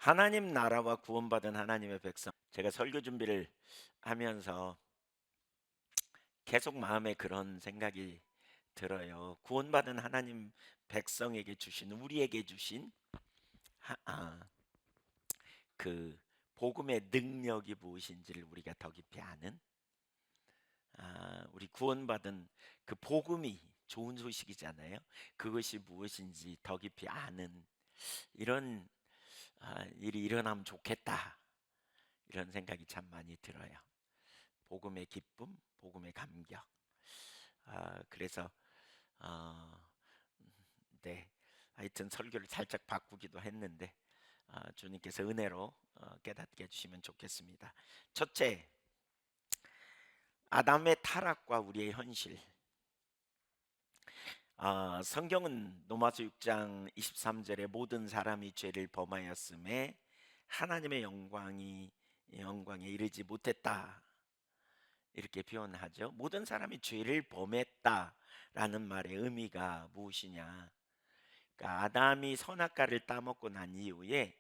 하나님 나라와 구원받은 하나님의 백성. 제가 설교 준비를 하면서 계속 마음에 그런 생각이 들어요. 구원받은 하나님 백성에게 주신, 우리에게 주신 하- 아, 그 복음의 능력이 무엇인지를 우리가 더 깊이 아는, 우리 구원받은 그 복음이 좋은 소식이잖아요. 그것이 무엇인지 더 깊이 아는 이런 일이 일어나면 좋겠다. 이런 생각이 참 많이 들어요. 복음의 기쁨, 복음의 감격. 그래서 어, 네, 하여튼 설교를 살짝 바꾸기도 했는데 주님께서 은혜로 깨닫게 해주시면 좋겠습니다. 첫째, 아담의 타락과 우리의 현실. 성경은 로마서 6장 23절에 모든 사람이 죄를 범하였음에 하나님의 영광에 이르지 못했다. 이렇게 표현하죠. 모든 사람이 죄를 범했다라는 말의 의미가 무엇이냐? 그러니까 아담이 선악과를 따먹고 난 이후에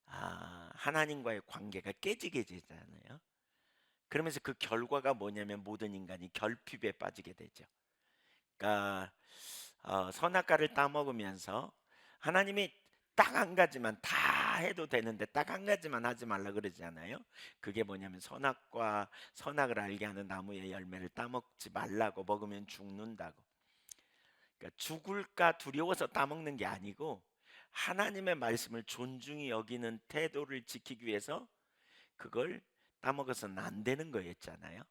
하나님과의 관계가 깨지게 되잖아요. 그러면서 그 결과가 뭐냐면 모든 인간이 결핍에 빠지게 되죠. 그러니까 선악과를 따먹으면서 하나님이 딱 한 가지만 다 해도 되는데 딱 한 가지만 하지 말라 그러지 않아요? 그게 뭐냐면 선악을 알게 하는 나무의 열매를 따먹지 말라고, 먹으면 죽는다고. 그러니까 죽을까 두려워서 따먹는 게 아니고 하나님의 말씀을 존중히 여기는 태도를 지키기 위해서 그걸 따먹어서는 안 되는 거였잖아요.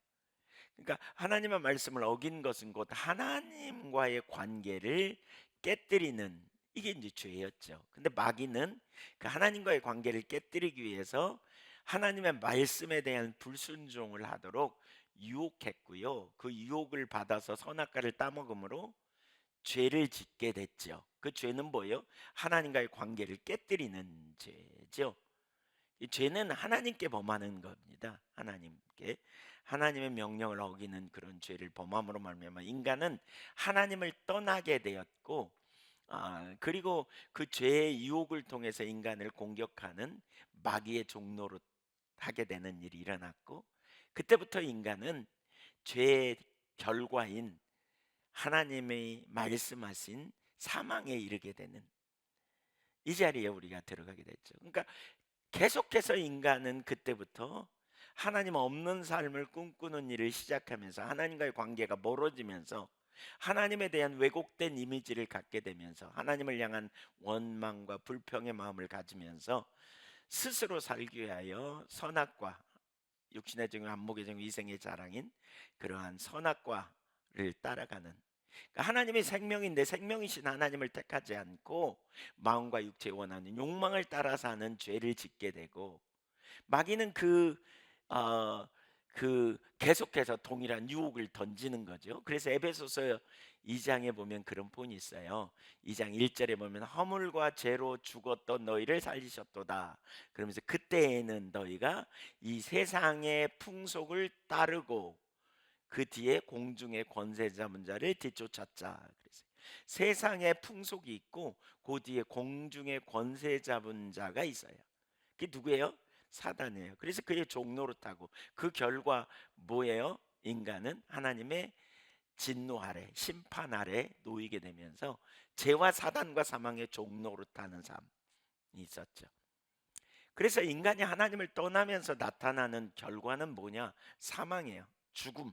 그러니까 하나님의 말씀을 어긴 것은 곧 하나님과의 관계를 깨뜨리는, 이게 이제 죄였죠. 근데 마귀는 그 하나님과의 관계를 깨뜨리기 위해서 하나님의 말씀에 대한 불순종을 하도록 유혹했고요. 그 유혹을 받아서 선악과를 따먹음으로 죄를 짓게 됐죠. 그 죄는 뭐예요? 하나님과의 관계를 깨뜨리는 죄죠. 이 죄는 하나님께 범하는 겁니다. 하나님의 명령을 어기는 그런 죄를 범함으로 말미암아 인간은 하나님을 떠나게 되었고, 그리고 그 죄의 유혹을 통해서 인간을 공격하는 마귀의 종로로 하게 되는 일이 일어났고, 그때부터 인간은 죄의 결과인 하나님의 말씀하신 사망에 이르게 되는 이 자리에 우리가 들어가게 됐죠. 그러니까 계속해서 인간은 그때부터 하나님 없는 삶을 꿈꾸는 일을 시작하면서 하나님과의 관계가 멀어지면서 하나님에 대한 왜곡된 이미지를 갖게 되면서 하나님을 향한 원망과 불평의 마음을 가지면서 스스로 살기 위하여 선악과, 육신의 정욕, 안목의 정욕, 이생의 자랑인 그러한 선악과를 따라가는, 그러니까 하나님의 생명인데 생명이신 하나님을 택하지 않고 마음과 육체에 원하는 욕망을 따라 사는 죄를 짓게 되고, 마귀는 어, 계속해서 동일한 유혹을 던지는 거죠. 그래서 에베소서 2장에 보면 그런 본이 있어요. 2장 1절에 보면 허물과 죄로 죽었던 너희를 살리셨도다. 그러면서 그때에는 너희가 이 세상의 풍속을 따르고 그 뒤에 공중의 권세 잡은 자를 뒤쫓았자. 그래서 세상의 풍속이 있고 그 뒤에 공중의 권세 잡은 자가 있어요. 그게 누구예요? 사단이에요. 그래서 그의 종로를 타고 그 결과 뭐예요? 인간은 하나님의 진노 아래, 심판 아래 놓이게 되면서 죄와 사단과 사망의 종로를 타는 삶이 있었죠. 그래서 인간이 하나님을 떠나면서 나타나는 결과는 뭐냐? 사망이에요. 죽음.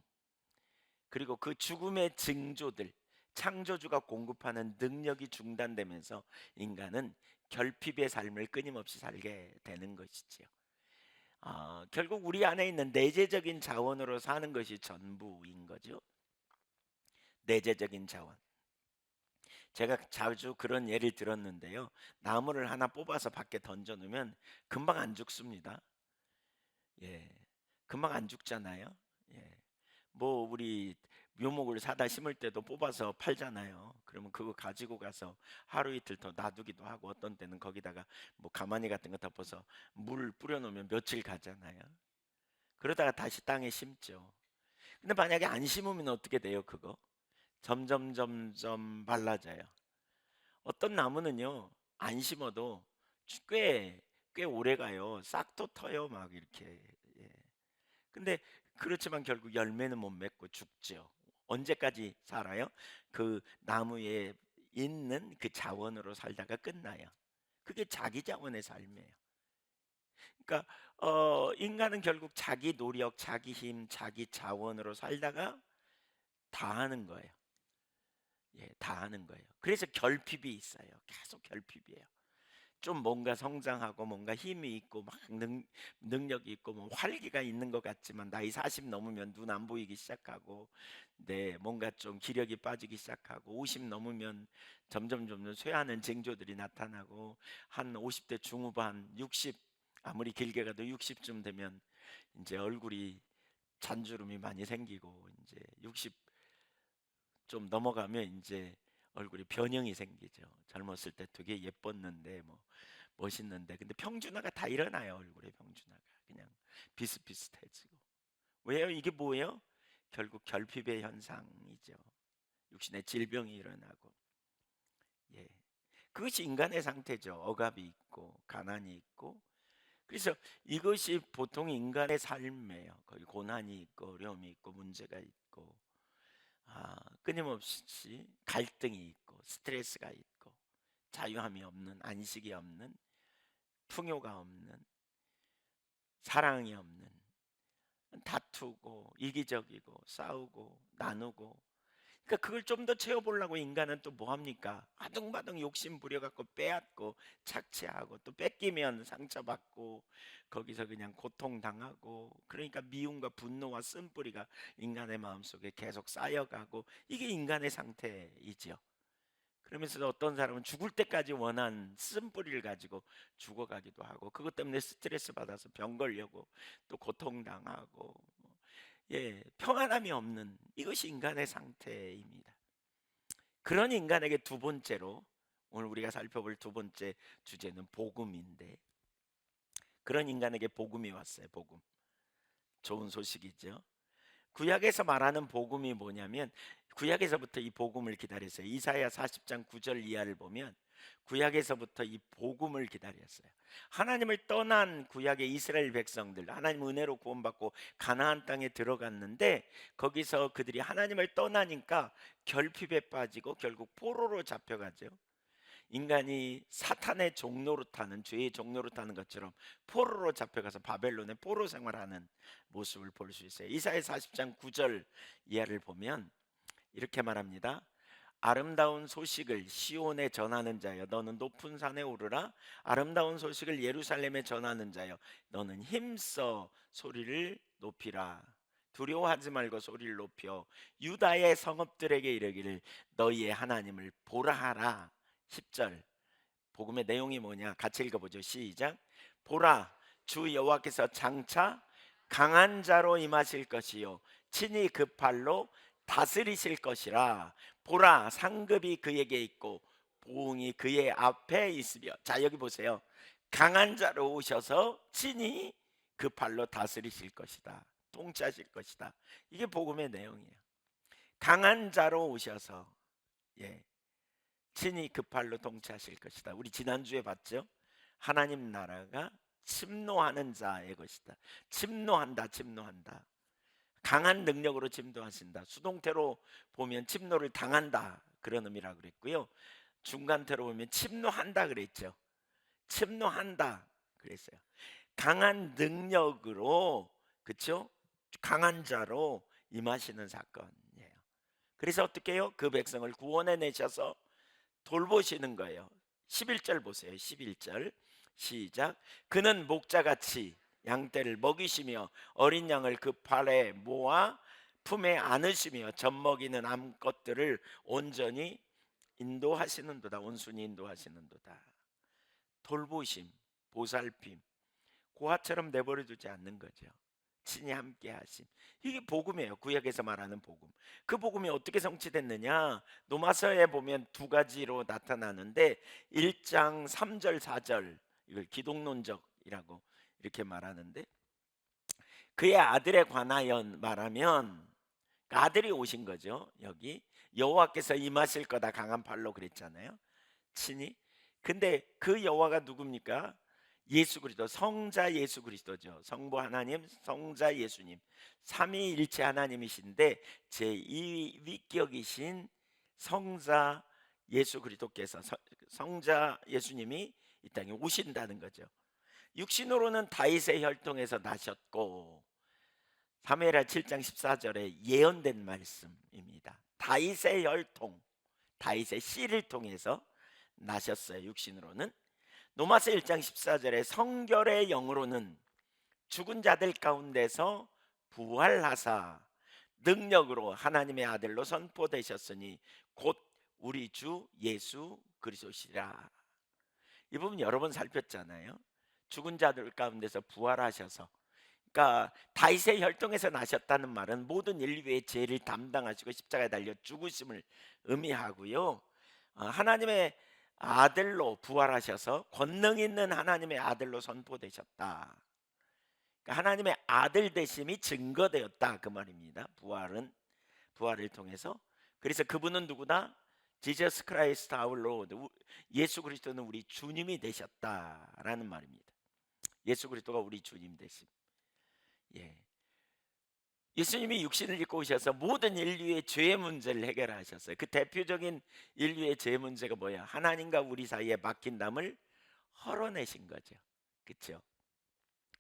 그리고 그 죽음의 징조들, 창조주가 공급하는 능력이 중단되면서 인간은 결핍의 삶을 끊임없이 살게 되는 것이지요. 결국 우리 안에 있는 내재적인 자원으로 사는 것이 전부인 거죠. 내재적인 자원. 제가 자주 그런 예를 들었는데요. 나무를 하나 뽑아서 밖에 던져 놓으면 금방 안 죽습니다. 예. 금방 안 죽잖아요. 예. 뭐 우리 묘목을 사다 심을 때도 뽑아서 팔잖아요. 그러면 그거 가지고 가서 하루 이틀 더 놔두기도 하고 어떤 때는 거기다가 뭐 가마니 같은 거 덮어서 물 뿌려 놓으면 며칠 가잖아요. 그러다가 다시 땅에 심죠. 근데 만약에 안 심으면 어떻게 돼요, 그거? 점점 말라져요. 어떤 나무는요, 안 심어도 꽤 꽤 오래 가요. 싹도 터요, 막 이렇게. 예. 근데 그렇지만 결국 열매는 못 맺고 죽죠. 언제까지 살아요? 그 나무에 있는 그 자원으로 살다가 끝나요. 그게 자기 자원의 삶이에요. 그러니까 인간은 결국 자기 노력, 자기 힘, 자기 자원으로 살다가 다 하는 거예요. 예, 다 하는 거예요. 그래서 결핍이 있어요. 계속 결핍이에요. 좀 뭔가 성장하고 뭔가 힘이 있고 막 능력이 있고 뭐 활기가 있는 것 같지만 나이 40 넘으면 눈 안 보이기 시작하고, 네, 뭔가 좀 기력이 빠지기 시작하고 50 넘으면 점점 쇠하는 징조들이 나타나고, 한 50대 중후반 60, 아무리 길게 가도 60쯤 되면 이제 얼굴이 잔주름이 많이 생기고, 이제 60 좀 넘어가면 이제 얼굴이 변형이 생기죠. 젊었을 때 되게 예뻤는데 뭐 멋있는데, 근데 평준화가 다 일어나요. 얼굴에 평준화가 그냥 비슷비슷해지고. 왜요? 이게 뭐예요? 결국 결핍의 현상이죠. 육신의 질병이 일어나고. 예, 그것이 인간의 상태죠. 억압이 있고 가난이 있고. 그래서 이것이 보통 인간의 삶이에요. 거기 고난이 있고 어려움이 있고 문제가 있고, 끊임없이 갈등이 있고 스트레스가 있고 자유함이 없는, 안식이 없는, 풍요가 없는, 사랑이 없는, 다투고 이기적이고 싸우고 나누고. 그러니까 그걸 좀 더 채워보려고 인간은 또 뭐 합니까? 아둥바둥 욕심 부려갖고 빼앗고 착취하고, 또 뺏기면 상처받고 거기서 그냥 고통당하고, 그러니까 미움과 분노와 쓴뿌리가 인간의 마음속에 계속 쌓여가고, 이게 인간의 상태이죠. 그러면서 어떤 사람은 죽을 때까지 원한 쓴뿌리를 가지고 죽어가기도 하고, 그것 때문에 스트레스 받아서 병 걸려고 또 고통당하고, 예, 평안함이 없는, 이것이 인간의 상태입니다. 그런 인간에게 두 번째로 오늘 우리가 살펴볼 두 번째 주제는 복음인데, 그런 인간에게 복음이 왔어요. 복음, 좋은 소식이죠. 구약에서 말하는 복음이 뭐냐면, 구약에서부터 이 복음을 기다렸어요. 이사야 40장 9절 이하를 보면 구약에서부터 이 복음을 기다렸어요. 하나님을 떠난 구약의 이스라엘 백성들, 하나님 은혜로 구원받고 가나안 땅에 들어갔는데, 거기서 그들이 하나님을 떠나니까 결핍에 빠지고 결국 포로로 잡혀가죠. 인간이 사탄의 종로로 타는, 죄의 종로로 타는 것처럼 포로로 잡혀가서 바벨론의 포로 생활하는 모습을 볼 수 있어요. 이사야 40장 9절 이하를 보면 이렇게 말합니다. 아름다운 소식을 시온에 전하는 자여, 너는 높은 산에 오르라. 아름다운 소식을 예루살렘에 전하는 자여, 너는 힘써 소리를 높이라. 두려워하지 말고 소리를 높여 유다의 성읍들에게 이르기를 너희의 하나님을 보라 하라. 10절 복음의 내용이 뭐냐? 같이 읽어보죠. 시작. 보라, 주 여호와께서 장차 강한 자로 임하실 것이요 친히 그 팔로 다스리실 것이라. 보라, 상급이 그에게 있고 보응이 그의 앞에 있으며. 자, 여기 보세요. 강한 자로 오셔서 친히 그 팔로 다스리실 것이다, 통치하실 것이다. 이게 복음의 내용이에요. 강한 자로 오셔서, 예, 친히 그 팔로 통치하실 것이다. 우리 지난주에 봤죠? 하나님 나라가 침노하는 자의 것이다. 침노한다, 침노한다. 강한 능력으로 침노하신다. 수동태로 보면 침노를 당한다, 그런 의미라고 그랬고요. 중간태로 보면 침노한다 그랬죠. 침노한다 그랬어요. 강한 능력으로, 그렇죠? 강한 자로 임하시는 사건이에요. 그래서 어떻게 해요? 그 백성을 구원해 내셔서 돌보시는 거예요. 11절 보세요. 11절 시작. 그는 목자같이 양떼를 먹이시며 어린 양을 그 팔에 모아 품에 안으시며 젖먹이는 암것들을 온전히 인도하시는도다. 온순히 인도하시는도다. 돌보심, 보살핌, 고아처럼 내버려 두지 않는 거죠. 친히 함께 하심. 이게 복음이에요. 구약에서 말하는 복음. 그 복음이 어떻게 성취됐느냐? 로마서에 보면 두 가지로 나타나는데, 1장 3절 4절, 이걸 기독론적이라고 이렇게 말하는데, 그의 아들에 관하여 말하면 그 아들이 오신 거죠. 여기 여호와께서 임하실 거다, 강한 팔로 그랬잖아요. 친히. 근데 그 여호와가 누굽니까? 예수 그리스도, 성자 예수 그리스도죠. 성부 하나님, 성자 예수님, 삼위일체 하나님이신데 제2위격이신 성자 예수 그리스도께서, 성자 예수님이 이 땅에 오신다는 거죠. 육신으로는 다윗의 혈통에서 나셨고, 사무엘하 7장 14절에 예언된 말씀입니다. 다윗의 혈통, 다윗의 씨를 통해서 나셨어요. 육신으로는. 로마서 1장 14절에 성결의 영으로는 죽은 자들 가운데서 부활하사 능력으로 하나님의 아들로 선포되셨으니 곧 우리 주 예수 그리스도시라. 이 부분 여러 번 살폈잖아요. 죽은 자들 가운데서 부활하셔서, 그러니까 다윗의 혈통에서 나셨다는 말은 모든 인류의 죄를 담당하시고 십자가에 달려 죽으심을 의미하고요. 하나님의 아들로 부활하셔서 권능 있는 하나님의 아들로 선포되셨다. 그러니까 하나님의 아들 되심이 증거되었다 그 말입니다. 부활을 통해서. 그래서 그분은 누구다? 지저스 크라이스트 아워 로드, 예수 그리스도는 우리 주님이 되셨다라는 말입니다. 예수 그리스도가 우리 주님 되심. 예. 예수님이 육신을 입고 오셔서 모든 인류의 죄의 문제를 해결하셨어요. 그 대표적인 인류의 죄 문제가 뭐야? 하나님과 우리 사이에 막힌 담을 헐어내신 거죠. 그렇죠?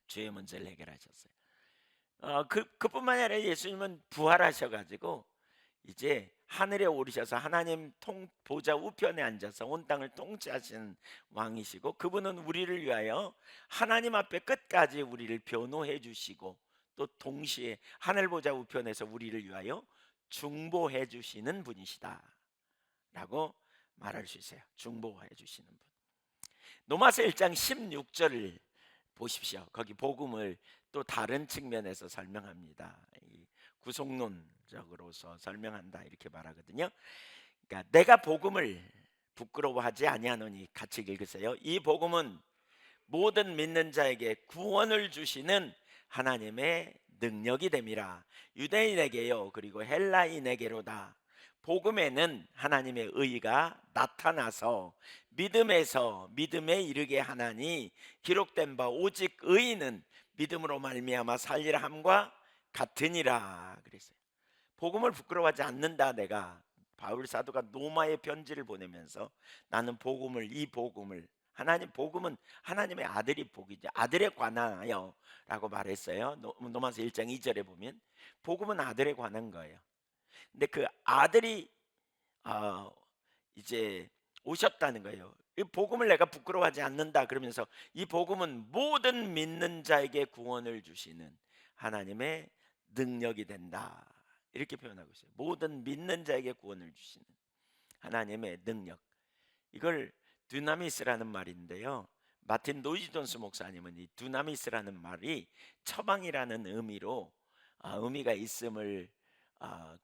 죄의 문제를 해결하셨어요. 그뿐만이 아니라 예수님은 부활하셔가지고 이제 하늘에 오르셔서 하나님 보좌 우편에 앉아서 온 땅을 통치하시는 왕이시고, 그분은 우리를 위하여 하나님 앞에 끝까지 우리를 변호해 주시고, 또 동시에 하늘 보좌 우편에서 우리를 위하여 중보해 주시는 분이시다 라고 말할 수 있어요. 중보해 주시는 분. 로마서 1장 16절을 보십시오. 거기 복음을 또 다른 측면에서 설명합니다. 구속론적으로서 설명한다 이렇게 말하거든요. 그러니까 내가 복음을 부끄러워하지 아니하노니, 같이 읽으세요. 이 복음은 모든 믿는 자에게 구원을 주시는 하나님의 능력이 됨이라. 유대인에게요 그리고 헬라인에게로다. 복음에는 하나님의 의가 나타나서 믿음에서 믿음에 이르게 하나니, 기록된 바 오직 의인은 믿음으로 말미암아 살리라 함과 같으니라 그랬어요. 복음을 부끄러워하지 않는다. 내가 바울 사도가 로마에 편지를 보내면서 나는 이 복음을 복음은 하나님의 아들이 복이죠. 아들에 관하여 라고 말했어요. 로마서 1장 2절에 보면 복음은 아들에 관한 거예요. 근데 그 아들이 이제 오셨다는 거예요. 이 복음을 내가 부끄러워하지 않는다 그러면서 이 복음은 모든 믿는 자에게 구원을 주시는 하나님의 능력이 된다 이렇게 표현하고 있어요. 모든 믿는 자에게 구원을 주시는 하나님의 능력. 이걸 두나미스라는 말인데요. 마틴 노이즈 존스 목사님은 이 두나미스라는 말이 처방이라는 의미가 있음을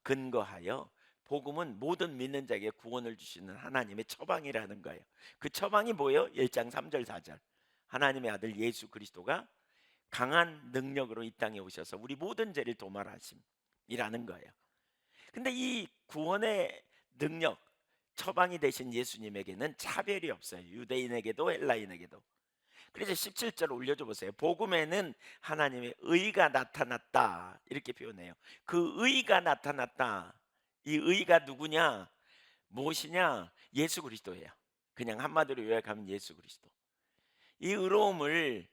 근거하여 복음은 모든 믿는 자에게 구원을 주시는 하나님의 처방이라는 거예요. 그 처방이 뭐예요? 1장 3절 4절. 하나님의 아들 예수 그리스도가 강한 능력으로 이 땅에 오셔서 우리 모든 죄를 도말하심이라는 거예요. 근데 이 구원의 능력, 처방이 되신 예수님에게는 차별이 없어요. 유대인에게도 헬라인에게도. 그래서 17절 올려줘 보세요. 복음에는 하나님의 의가 나타났다 이렇게 표현해요. 그 의가 나타났다. 이 의가 누구냐? 무엇이냐? 예수 그리스도예요. 그냥 한마디로 요약하면 예수 그리스도. 이 의로움을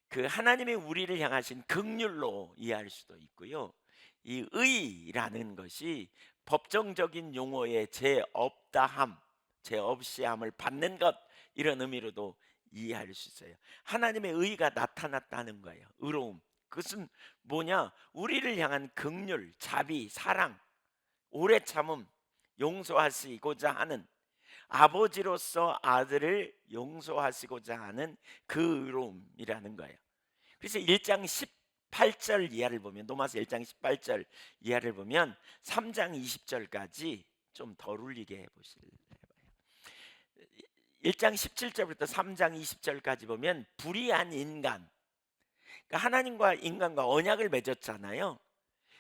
그 하나님의 우리를 향하신 긍휼로 이해할 수도 있고요. 이 의라는 것이 법정적인 용어의 죄 없다함, 죄 없이함을 받는 것, 이런 의미로도 이해할 수 있어요. 하나님의 의가 나타났다는 거예요. 의로움. 그것은 뭐냐? 우리를 향한 긍휼, 자비, 사랑, 오래 참음, 용서하시고자 하는, 아버지로서 아들을 용서하시고자 하는 그 의로움이라는 거예요. 그래서 1장 18절 이하를 보면, 로마서 1장 18절 이하를 보면 3장 20절까지 좀 덜 울리게 해보실래요? 1장 17절부터 3장 20절까지 보면 불의한 인간, 그러니까 하나님과 인간과 언약을 맺었잖아요.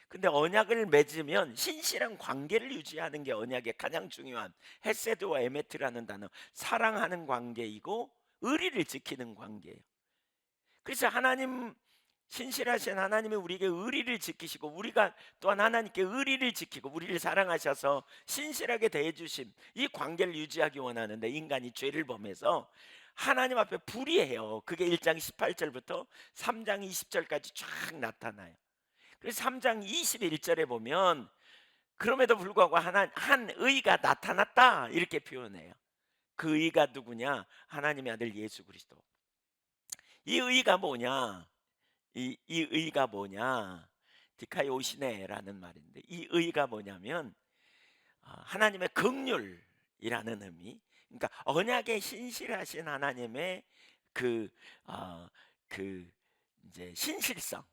근데 언약을 맺으면 신실한 관계를 유지하는 게 언약의 가장 중요한, 헤세드와 에메트라는 단어, 사랑하는 관계이고 의리를 지키는 관계예요. 그래서 하나님, 신실하신 하나님이 우리에게 의리를 지키시고 우리가 또한 하나님께 의리를 지키고 우리를 사랑하셔서 신실하게 대해 주심, 이 관계를 유지하기 원하는데 인간이 죄를 범해서 하나님 앞에 불의해요. 그게 1장 18절부터 3장 20절까지 쫙 나타나요. 그래서 3장 21절에 보면 그럼에도 불구하고 한 의가 나타났다 이렇게 표현해요. 그 의가 누구냐? 하나님의 아들 예수 그리스도. 이 의가 뭐냐? 이 의가 뭐냐? 디카이오시네라는 말인데, 이 의가 뭐냐면 하나님의 긍휼이라는 의미. 그러니까 언약에 신실하신 하나님의 그 어, 그 이제 신실성.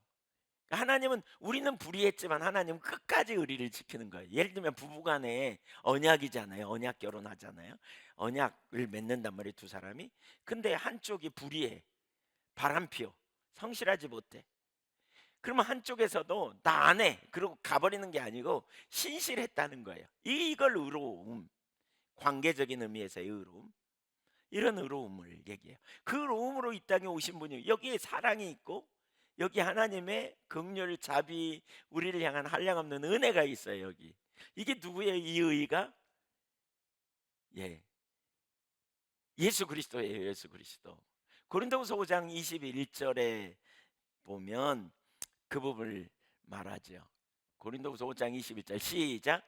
하나님은, 우리는 불의했지만 하나님은 끝까지 의리를 지키는 거예요. 예를 들면 부부간에 언약이잖아요. 언약 결혼하잖아요. 언약을 맺는단 말이에요, 두 사람이. 근데 한쪽이 불의해, 바람피워, 성실하지 못해. 그러면 한쪽에서도 나 안 해, 그러고 가버리는 게 아니고 신실했다는 거예요. 이걸 의로움, 관계적인 의미에서의 의로움, 이런 의로움을 얘기해요. 그 의로움으로 이 땅에 오신 분이, 여기에 사랑이 있고 여기 하나님의 긍휼, 자비, 우리를 향한 한량없는 은혜가 있어요. 여기 이게 누구예요? 이 의가 예, 예수 그리스도예요. 예수 그리스도. 고린도후서 5장 21절에 보면 그 부분을 말하죠. 고린도후서 5장 21절 시작.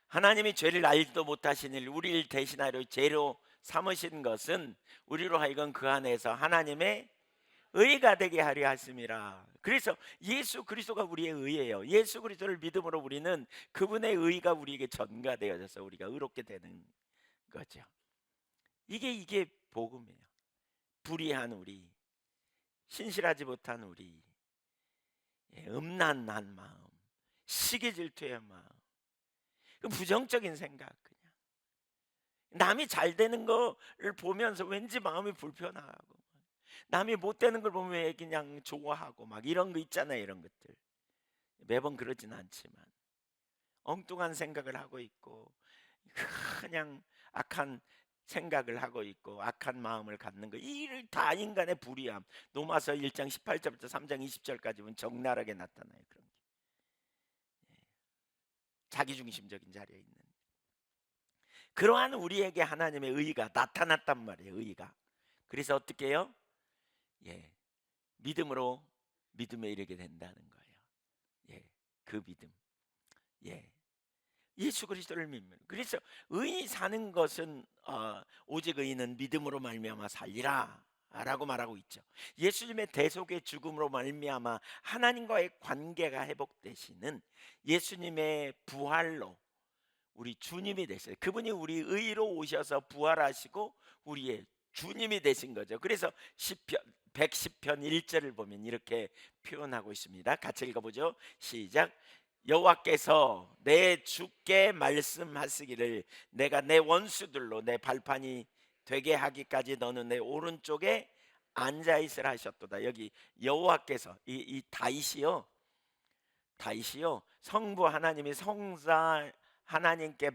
하나님이 죄를 알지도 못하신 일 우리를 대신하려 죄로 삼으신 것은 우리로 하여금 그 안에서 하나님의 의가 되게 하려 하심이라. 그래서 예수 그리스도가 우리의 의예요. 예수 그리스도를 믿음으로 우리는 그분의 의가 우리에게 전가되어져서 우리가 의롭게 되는 거죠. 이게 복음이에요. 불의한 우리, 신실하지 못한 우리, 음란한 마음, 시기 질투의 마음, 그 부정적인 생각, 그냥 남이 잘 되는 거를 보면서 왠지 마음이 불편하고, 남이 못 되는 걸 보면 왜 그냥 좋아하고 막 이런 거 있잖아요. 이런 것들 매번 그러진 않지만 엉뚱한 생각을 하고 있고 그냥 악한 생각을 하고 있고 악한 마음을 갖는 거, 이를 다 인간의 불의함. 로마서 1장 18절부터 3장 20절까지 보면 적나라하게 나타나요. 그런 게 자기중심적인 자리에 있는, 그러한 우리에게 하나님의 의가 나타났단 말이에요. 의가. 그래서 어떻게 해요? 예, 믿음으로 믿음에 이르게 된다는 거예요. 예, 그 믿음. 예, 예수 그리스도를 믿는. 그래서 의인이 사는 것은 오직 의인은 믿음으로 말미암아 살리라 라고 말하고 있죠. 예수님의 대속의 죽음으로 말미암아 하나님과의 관계가 회복되시는 예수님의 부활로 우리 주님이 되셨어요. 그분이 우리 의로 오셔서 부활하시고 우리의 주님이 되신 거죠. 그래서 시편 110편 1절을 보면 이렇게 표현하고 있습니다. 같이 읽어보죠. 시작. 여호와께서 내 주께 말씀하시기를 내가 내 원수들로 내 발판이 되게 하기까지 너는 내 오른쪽에 앉아 있으라 하셨도다. 여기 여호와께서 이 다윗이요 성부 하나님이 성자 하나님께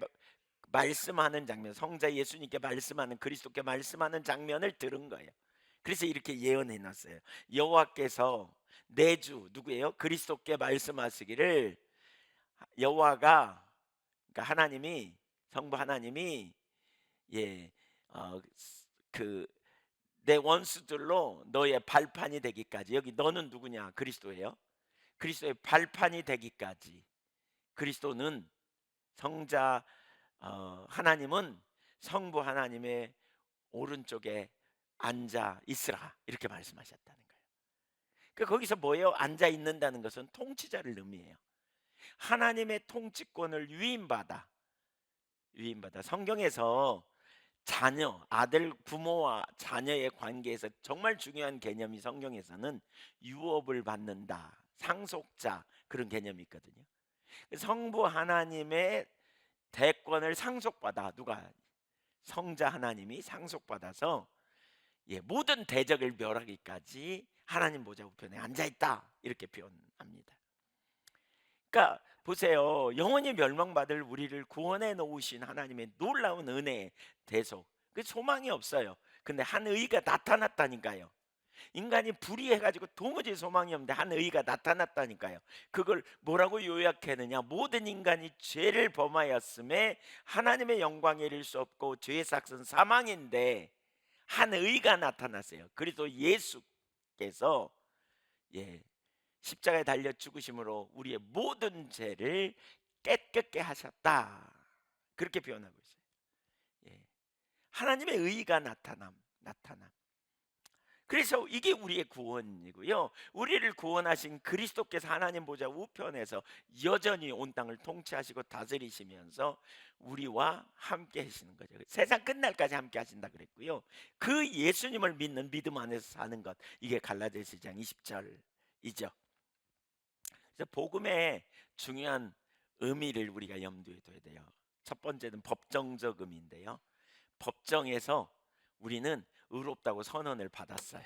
말씀하는 장면, 성자 예수님께 말씀하는, 그리스도께 말씀하는 장면을 들은 거예요. 그래서 이렇게 예언해 놨어요. 여호와께서 내 주 누구예요? 그리스도께 말씀하시기를, 여호와가, 그러니까 하나님이, 성부 하나님이 예, 그 내 원수들로 너의 발판이 되기까지. 여기 너는 누구냐? 그리스도예요. 그리스도의 발판이 되기까지. 그리스도는 성자, 하나님은 성부 하나님의 오른쪽에 앉아 있으라 이렇게 말씀하셨다는 거예요. 그러니까 거기서 뭐예요? 앉아 있는다는 것은 통치자를 의미해요. 하나님의 통치권을 위임받아 성경에서 자녀, 아들, 부모와 자녀의 관계에서 정말 중요한 개념이, 성경에서는 유업을 받는다, 상속자, 그런 개념이 있거든요. 성부 하나님의 대권을 상속받아, 누가? 성자 하나님이 상속받아서 모든 대적을 멸하기까지 하나님 보좌 우편에 앉아있다 이렇게 표현합니다. 그러니까 보세요. 영원히 멸망받을 우리를 구원해 놓으신 하나님의 놀라운 은혜, 대속, 그 소망이 없어요. 근데 한 의가 나타났다니까요. 인간이 불의해가지고 도무지 소망이 없는데 한 의가 나타났다니까요. 그걸 뭐라고 요약했느냐? 모든 인간이 죄를 범하였음에 하나님의 영광에 이를 수 없고 죄의 삭은 사망인데 한 의가 나타났어요. 그리고 예수께서 예, 십자가에 달려 죽으심으로 우리의 모든 죄를 깨끗게 하셨다. 그렇게 표현하고 있어요. 예, 하나님의 의가 나타남. 그래서 이게 우리의 구원이고요. 우리를 구원하신 그리스도께서 하나님 보좌 우편에서 여전히 온 땅을 통치하시고 다스리시면서 우리와 함께 하시는 거죠. 세상 끝날까지 함께 하신다 그랬고요. 그 예수님을 믿는 믿음 안에서 사는 것, 이게 갈라디아서 2장 20절이죠. 그래서 복음의 중요한 의미를 우리가 염두에 둬야 돼요. 첫 번째는 법정적 의미인데요. 법정에서 우리는 의롭다고 선언을 받았어요.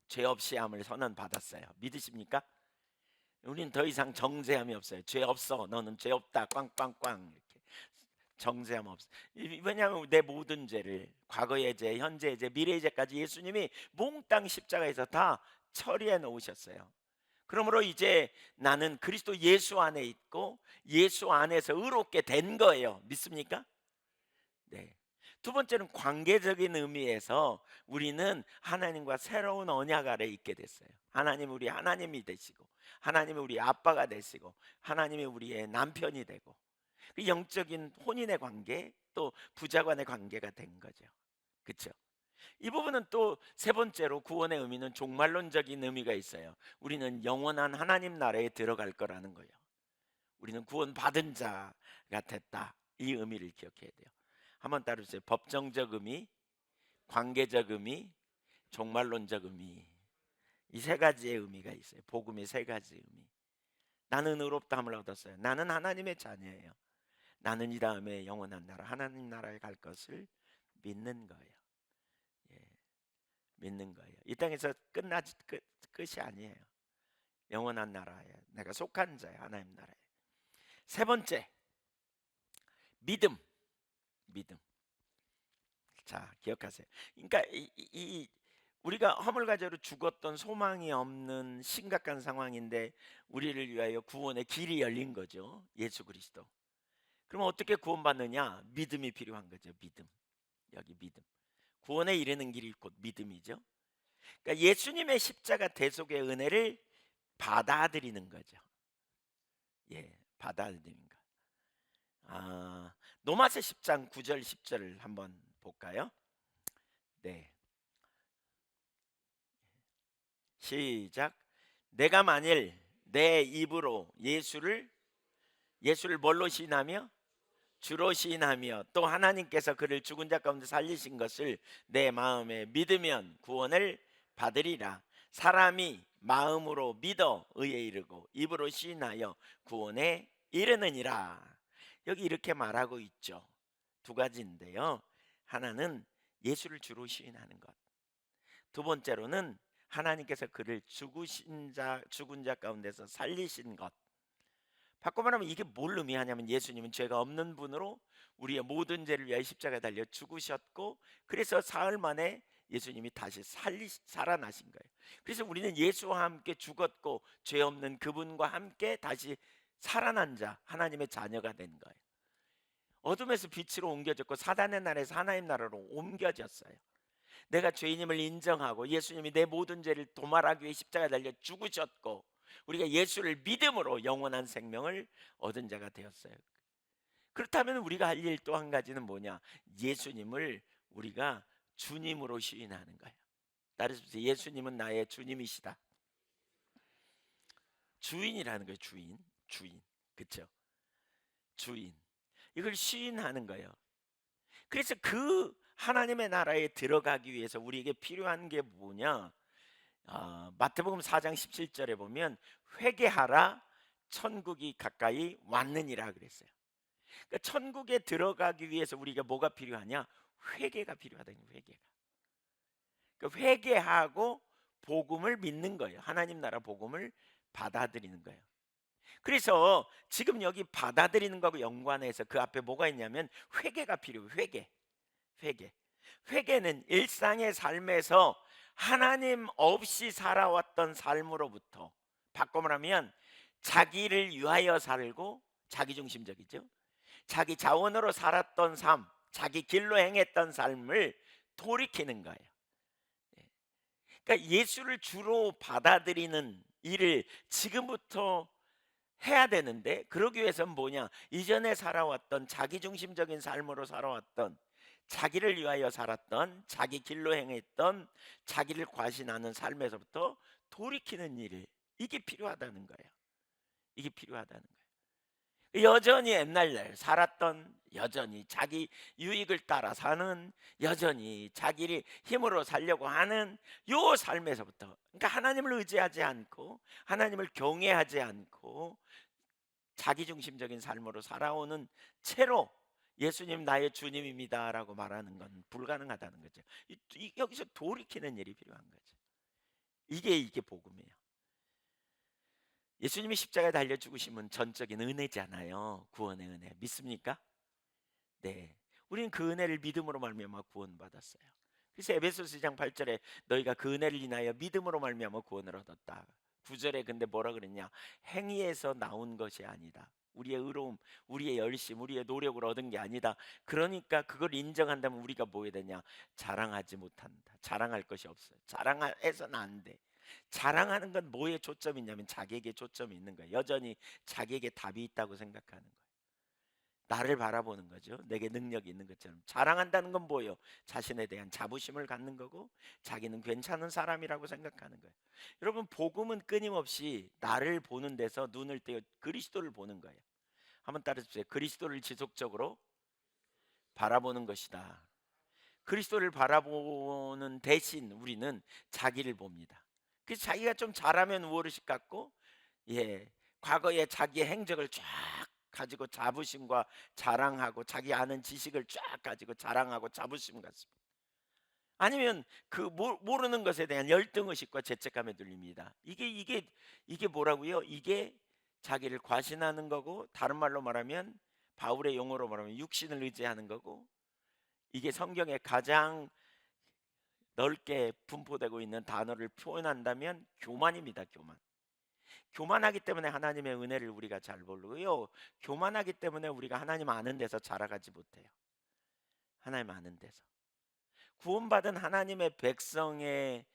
죄 없이 함을 선언받았어요. 믿으십니까? 우리는 더 이상 정죄함이 없어요. 죄 없어, 너는 죄 없다, 꽝꽝꽝 이렇게 정죄함 없어. 왜냐하면 내 모든 죄를, 과거의 죄, 현재의 죄, 미래의 죄까지 예수님이 몽땅 십자가에서 다 처리해 놓으셨어요. 그러므로 이제 나는 그리스도 예수 안에 있고 예수 안에서 의롭게 된 거예요. 믿습니까? 네. 두 번째는 관계적인 의미에서 우리는 하나님과 새로운 언약 아래 있게 됐어요. 하나님 우리 하나님이 되시고 하나님이 우리 아빠가 되시고 하나님이 우리의 남편이 되고 그 영적인 혼인의 관계 또 부자간의 관계가 된 거죠. 그렇죠? 이 부분은 또 세 번째로 구원의 의미는 종말론적인 의미가 있어요. 우리는 영원한 하나님 나라에 들어갈 거라는 거예요. 우리는 구원받은 자가 됐다. 이 의미를 기억해야 돼요. 한번 따르세요. 법정적 의미, 관계적 의미, 종말론적 의미. 이 세 가지의 의미가 있어요. 복음의 세 가지 의미. 나는 의롭다함을 얻었어요. 나는 하나님의 자녀예요. 나는 이 다음에 영원한 나라, 하나님 나라에 갈 것을 믿는 거예요. 예, 믿는 거예요. 이 땅에서 끝이 아니에요. 영원한 나라에 내가 속한 자야, 하나님 나라에. 세 번째, 믿음. 자, 기억하세요. 그러니까 우리가 허물과제로 죽었던 소망이 없는 심각한 상황인데 우리를 위하여 구원의 길이 열린 거죠. 예수 그리스도. 그럼 어떻게 구원받느냐? 믿음이 필요한 거죠. 믿음. 여기 믿음. 구원에 이르는 길이 곧 믿음이죠. 그러니까 예수님의 십자가 대속의 은혜를 받아들이는 거죠. 예, 받아들이는 거. 로마서 10장 9절 10절을 한번 볼까요? 네. 시작. 내가 만일 내 입으로 예수를 뭘로 시인하며 주로 시인하며 또 하나님께서 그를 죽은 자 가운데 살리신 것을 내 마음에 믿으면 구원을 받으리라. 사람이 마음으로 믿어 의에 이르고 입으로 시인하여 구원에 이르느니라. 여기 이렇게 말하고 있죠. 두 가지인데요. 하나는 예수를 주로 시인하는 것. 두 번째로는 하나님께서 그를 죽은 자 가운데서 살리신 것. 바꿔 말하면 이게 뭘 의미하냐면 예수님은 죄가 없는 분으로 우리의 모든 죄를 위하여 십자가에 달려 죽으셨고 그래서 사흘 만에 예수님이 다시 살아나신 거예요. 그래서 우리는 예수와 함께 죽었고 죄 없는 그분과 함께 다시 살아난 자, 하나님의 자녀가 된 거예요. 어둠에서 빛으로 옮겨졌고 사단의 나라에서 하나님 나라로 옮겨졌어요. 내가 죄인임을 인정하고 예수님이 내 모든 죄를 도말하기 위해 십자가에 달려 죽으셨고 우리가 예수를 믿음으로 영원한 생명을 얻은 자가 되었어요. 그렇다면 우리가 할 일 또 한 가지는 뭐냐? 예수님을 우리가 주님으로 시인하는 거예요. 따라서 예수님은 나의 주님이시다. 주인이라는 거예요. 주인. 그렇죠? 주인. 이걸 시인하는 거예요. 그래서 그 하나님의 나라에 들어가기 위해서 우리에게 필요한 게 뭐냐? 마태복음 4장 17절에 보면 회개하라 천국이 가까이 왔느니라 그랬어요. 그러니까 천국에 들어가기 위해서 우리가 뭐가 필요하냐? 회개가 필요하다. 회개가. 그러니까 회개하고 복음을 믿는 거예요. 하나님 나라 복음을 받아들이는 거예요. 그래서 지금 여기 받아들이는 거하고 연관해서 그 앞에 뭐가 있냐면 회개가 필요해요. 회개. 회개는 일상의 삶에서 하나님 없이 살아왔던 삶으로부터 바꿔 말하면 자기를 위하여 살고 자기중심적이죠. 자기 자원으로 살았던 삶, 자기 길로 행했던 삶을 돌이키는 거예요. 예. 그러니까 예수를 주로 받아들이는 일을 지금부터 해야 되는데, 그러기 위해서는 뭐냐? 이전에 살아왔던 자기중심적인 삶으로 살아왔던, 자기를 위하여 살았던, 자기 길로 행했던, 자기를 과신하는 삶에서부터 돌이키는 일을, 이게 필요하다는 거예요. 이게 필요하다는 거예요. 여전히 옛날 살았던, 여전히 자기 유익을 따라 사는, 여전히 자기를 힘으로 살려고 하는 요 삶에서부터, 그러니까 하나님을 의지하지 않고 하나님을 경외하지 않고 자기중심적인 삶으로 살아오는 채로 예수님 나의 주님입니다라고 말하는 건 불가능하다는 거죠. 여기서 돌이키는 일이 필요한 거죠. 이게 복음이에요. 예수님이 십자가에 달려 죽으심은 전적인 은혜잖아요. 구원의 은혜. 믿습니까? 네. 우리는 그 은혜를 믿음으로 말미암아 구원받았어요. 그래서 에베소서 2장 8절에 너희가 그 은혜를 인하여 믿음으로 말미암아 구원을 얻었다. 9절에 근데 뭐라 그랬냐? 행위에서 나온 것이 아니다. 우리의 의로움, 우리의 열심, 우리의 노력을 얻은 게 아니다. 그러니까 그걸 인정한다면 우리가 뭐 해야 되냐? 자랑하지 못한다. 자랑할 것이 없어요. 자랑해서는 안 돼. 자랑하는 건 뭐에 초점이 있냐면 자기에게 초점이 있는 거예요. 여전히 자기에게 답이 있다고 생각하는 거예요. 나를 바라보는 거죠. 내게 능력이 있는 것처럼. 자랑한다는 건 뭐예요? 자신에 대한 자부심을 갖는 거고 자기는 괜찮은 사람이라고 생각하는 거예요. 여러분, 복음은 끊임없이 나를 보는 데서 눈을 떼어 그리스도를 보는 거예요. 한번 따라해주세요. 그리스도를 지속적으로 바라보는 것이다. 그리스도를 바라보는 대신 우리는 자기를 봅니다. 그래서 자기가 좀 잘하면 우월의식 갖고, 예, 과거의 자기의 행적을 쫙 가지고 자부심과 자랑하고, 자기 아는 지식을 쫙 가지고 자랑하고 자부심 갖습니다. 아니면 그 모르는 것에 대한 열등의식과 죄책감에 들립니다. 이게 뭐라고요? 이게 자기를 과신하는 거고, 다른 말로 말하면 바울의 용어로 말하면 육신을 의지하는 거고, 이게 성경에 가장 넓게 분포되고 있는 단어를 표현한다면 교만입니다. 교만. 교만하기 때문에 하나님의 은혜를 우리가 잘 모르고요. 교만하기 때문에 우리가 하나님 아는 데서 자라가지 못해요. 하나님 아는 데서. 구원받은 하나님의 백성의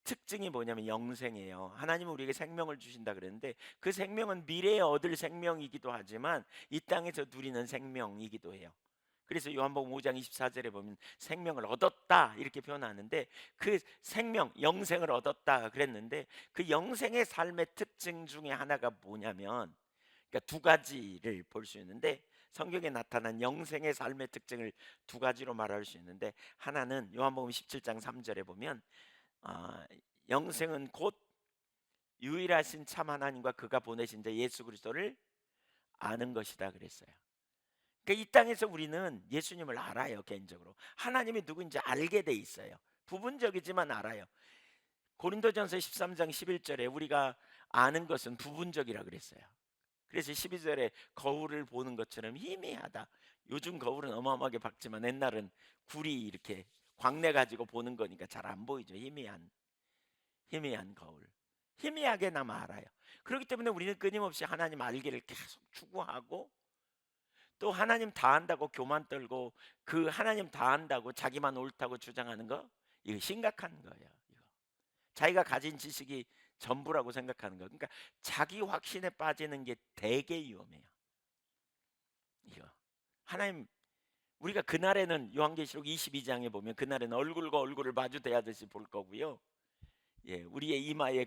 특징이 뭐냐면 영생이에요. 하나님은 우리에게 생명을 주신다 그랬는데 그 생명은 미래에 얻을 생명이기도 하지만 이 땅에서 누리는 생명이기도 해요. 그래서 요한복음 5장 24절에 보면 생명을 얻었다 이렇게 표현하는데, 그 생명, 영생을 얻었다 그랬는데 그 영생의 삶의 특징 중에 하나가 뭐냐면, 그러니까 두 가지를 볼 수 있는데, 성경에 나타난 영생의 삶의 특징을 두 가지로 말할 수 있는데, 하나는 요한복음 17장 3절에 보면 영생은 곧 유일하신 참 하나님과 그가 보내신 자 예수 그리스도를 아는 것이다 그랬어요. 그러니까 이 땅에서 우리는 예수님을 알아요. 개인적으로 하나님이 누구인지 알게 돼 있어요. 부분적이지만 알아요. 고린도전서 13장 11절에 우리가 아는 것은 부분적이라 그랬어요. 그래서 12절에 거울을 보는 것처럼 희미하다. 요즘 거울은 어마어마하게 밝지만 옛날은 굴이 이렇게 광내 가지고 보는 거니까 잘 안 보이죠. 희미한 거울. 희미하게나마 알아요. 그렇기 때문에 우리는 끊임없이 하나님 알기를 계속 추구하고, 또 하나님 다 안다고 교만 떨고 그 하나님 다 안다고 자기만 옳다고 주장하는 거, 이거 심각한 거예요. 이거. 자기가 가진 지식이 전부라고 생각하는 거. 그러니까 자기 확신에 빠지는 게 되게 위험해요. 이거. 하나님, 우리가 그날에는 요한계시록 22장에 보면 그날에는 얼굴과 얼굴을 마주 대하듯이 볼 거고요. 예, 우리의 이마에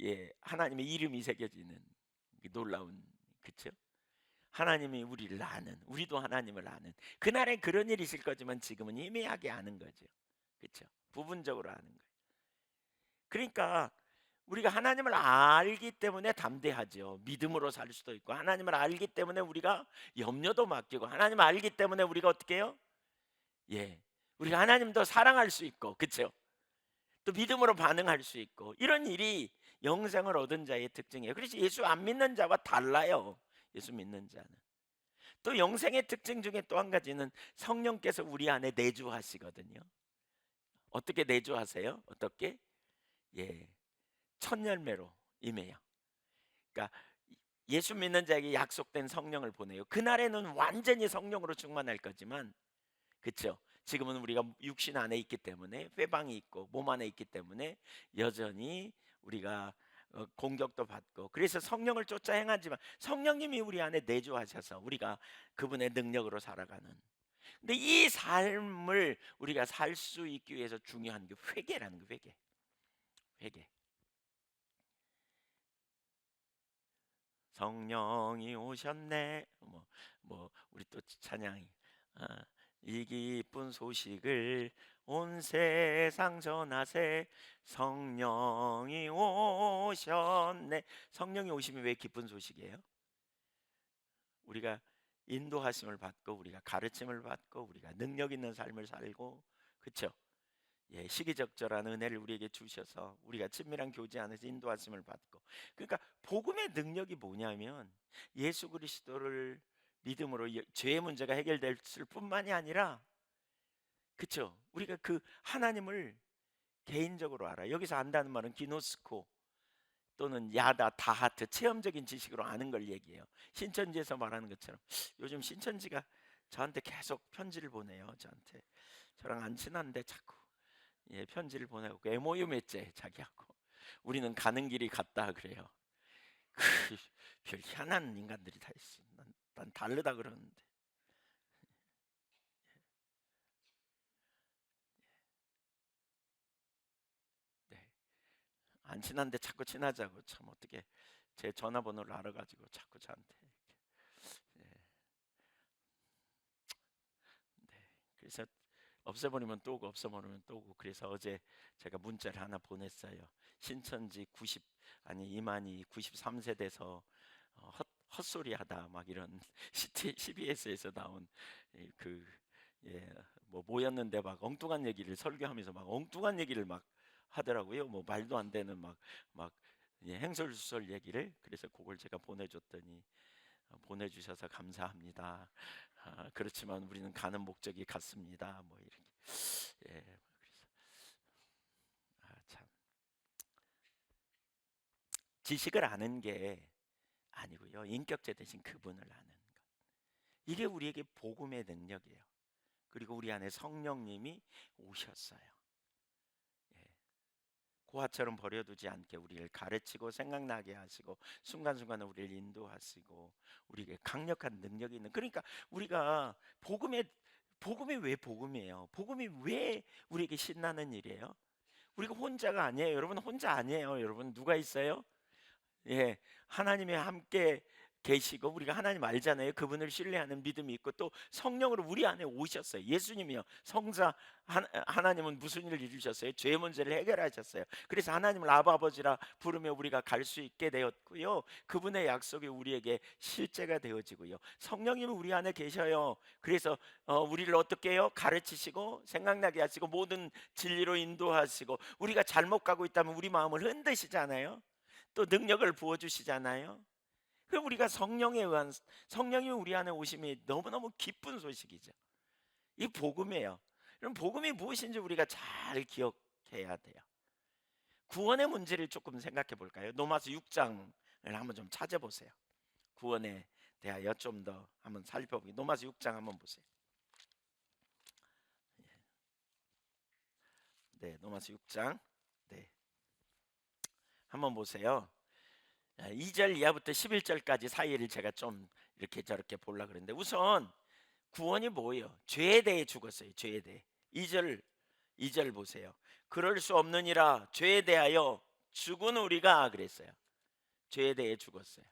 예, 하나님의 이름이 새겨지는 놀라운, 그렇죠? 하나님이 우리를 아는, 우리도 하나님을 아는 그날엔 그런 일이 있을 거지만 지금은 희미하게 아는 거죠. 그렇죠? 부분적으로 아는 거예요. 그러니까 우리가 하나님을 알기 때문에 담대하죠. 믿음으로 살 수도 있고, 하나님을 알기 때문에 우리가 염려도 맡기고, 하나님을 알기 때문에 우리가 어떻게 해요? 예, 우리가 하나님도 사랑할 수 있고, 그렇죠? 또 믿음으로 반응할 수 있고, 이런 일이 영생을 얻은 자의 특징이에요. 그래서 예수 안 믿는 자와 달라요. 예수 믿는 자는. 또 영생의 특징 중에 또 한 가지는 성령께서 우리 안에 내주하시거든요. 어떻게 내주하세요? 어떻게? 예, 첫 열매로 임해요. 그러니까 예수 믿는 자에게 약속된 성령을 보내요. 그날에는 완전히 성령으로 충만할 거지만, 그렇죠? 지금은 우리가 육신 안에 있기 때문에, 회방이 있고 몸 안에 있기 때문에 여전히 우리가 공격도 받고, 그래서 성령을 쫓아 행하지만 성령님이 우리 안에 내주하셔서 우리가 그분의 능력으로 살아가는. 근데 이 삶을 우리가 살 수 있기 위해서 중요한 게 회개라는 거. 회개. 성령이 오셨네. 뭐 우리 또 찬양이, 아, 이 기쁜 소식을 온 세상 전하세. 성령이 오셨네. 성령이 오시면 왜 기쁜 소식이에요? 우리가 인도하심을 받고, 우리가 가르침을 받고, 우리가 능력 있는 삶을 살고, 그렇죠? 예, 시기적절한 은혜를 우리에게 주셔서 우리가 친밀한 교제 안에서 인도하심을 받고. 그러니까 복음의 능력이 뭐냐면 예수 그리스도를 믿음으로 죄의 문제가 해결될 뿐만이 아니라, 그렇죠? 우리가 그 하나님을 개인적으로 알아. 여기서 안다는 말은 기노스코 또는 야다, 다하트, 체험적인 지식으로 아는 걸 얘기해요. 신천지에서 말하는 것처럼 요즘 신천지가 저한테 계속 편지를 보내요. 저한테 저랑 안 친한데 자꾸 편지를 보내고 MOU 맺재 자기하고. 우리는 가는 길이 같다 그래요. 별 희한한 인간들이 다 있어. 난 다르다 그러는데. 네. 안 친한데 자꾸 친하자고. 참 어떻게 제 전화번호를 알아가지고 자꾸 저한테 이렇게. 네. 그래서 없애버리면 또 오고 없애버리면 또 오고. 그래서 어제 제가 문자를 하나 보냈어요. 신천지 90 아니 이만희 93세대 돼서 헛소리하다 막 이런 CBS에서 나온 그 뭐 모였는데 막 엉뚱한 얘기를 설교하면서 막 엉뚱한 얘기를 막 하더라고요. 뭐 말도 안 되는 막 행설수설 얘기를. 그래서 그걸 제가 보내줬더니 보내주셔서 감사합니다. 그렇지만 우리는 가는 목적이 같습니다. 뭐 이렇게. 그래서 참 지식을 아는 게 아니고요. 인격체 대신 그분을 아는 것. 이게 우리에게 복음의 능력이에요. 그리고 우리 안에 성령님이 오셨어요. 예. 고아처럼 버려두지 않게 우리를 가르치고 생각나게 하시고 순간순간에 우리를 인도하시고 우리에게 강력한 능력이 있는. 그러니까 우리가 복음이 왜 복음이에요? 복음이 왜 우리에게 신나는 일이에요? 우리가 혼자가 아니에요. 여러분 혼자 아니에요. 여러분 누가 있어요? 예, 하나님이 함께 계시고 우리가 하나님 알잖아요. 그분을 신뢰하는 믿음이 있고 또 성령으로 우리 안에 오셨어요. 예수님이요. 성자 하나님은 무슨 일을 이루셨어요? 죄의 문제를 해결하셨어요. 그래서 하나님을 아바 아버지라 부르며 우리가 갈 수 있게 되었고요. 그분의 약속이 우리에게 실제가 되어지고요. 성령님이 우리 안에 계셔요. 그래서 우리를 어떻게 해요? 가르치시고 생각나게 하시고 모든 진리로 인도하시고, 우리가 잘못 가고 있다면 우리 마음을 흔드시잖아요. 또 능력을 부어 주시잖아요. 그럼 우리가 성령에 의한, 성령이 우리 안에 오심이 너무너무 기쁜 소식이죠. 이 복음이에요. 그럼 복음이 무엇인지 우리가 잘 기억해야 돼요. 구원의 문제를 조금 생각해 볼까요? 로마서 6장을 한번 좀 찾아보세요. 구원에 대하여 좀 더 한번 살펴보기. 로마서 6장 한번 보세요. 네, 로마서 6장. 네, 한번 보세요. 2절 이하부터 11절까지 사이를 제가 좀 이렇게 저렇게 보려고 그랬는데, 우선 구원이 뭐예요? 죄에 대해 죽었어요. 죄에 대해. 2절 보세요. 그럴 수 없느니라 죄에 대하여 죽은 우리가 그랬어요. 죄에 대해 죽었어요.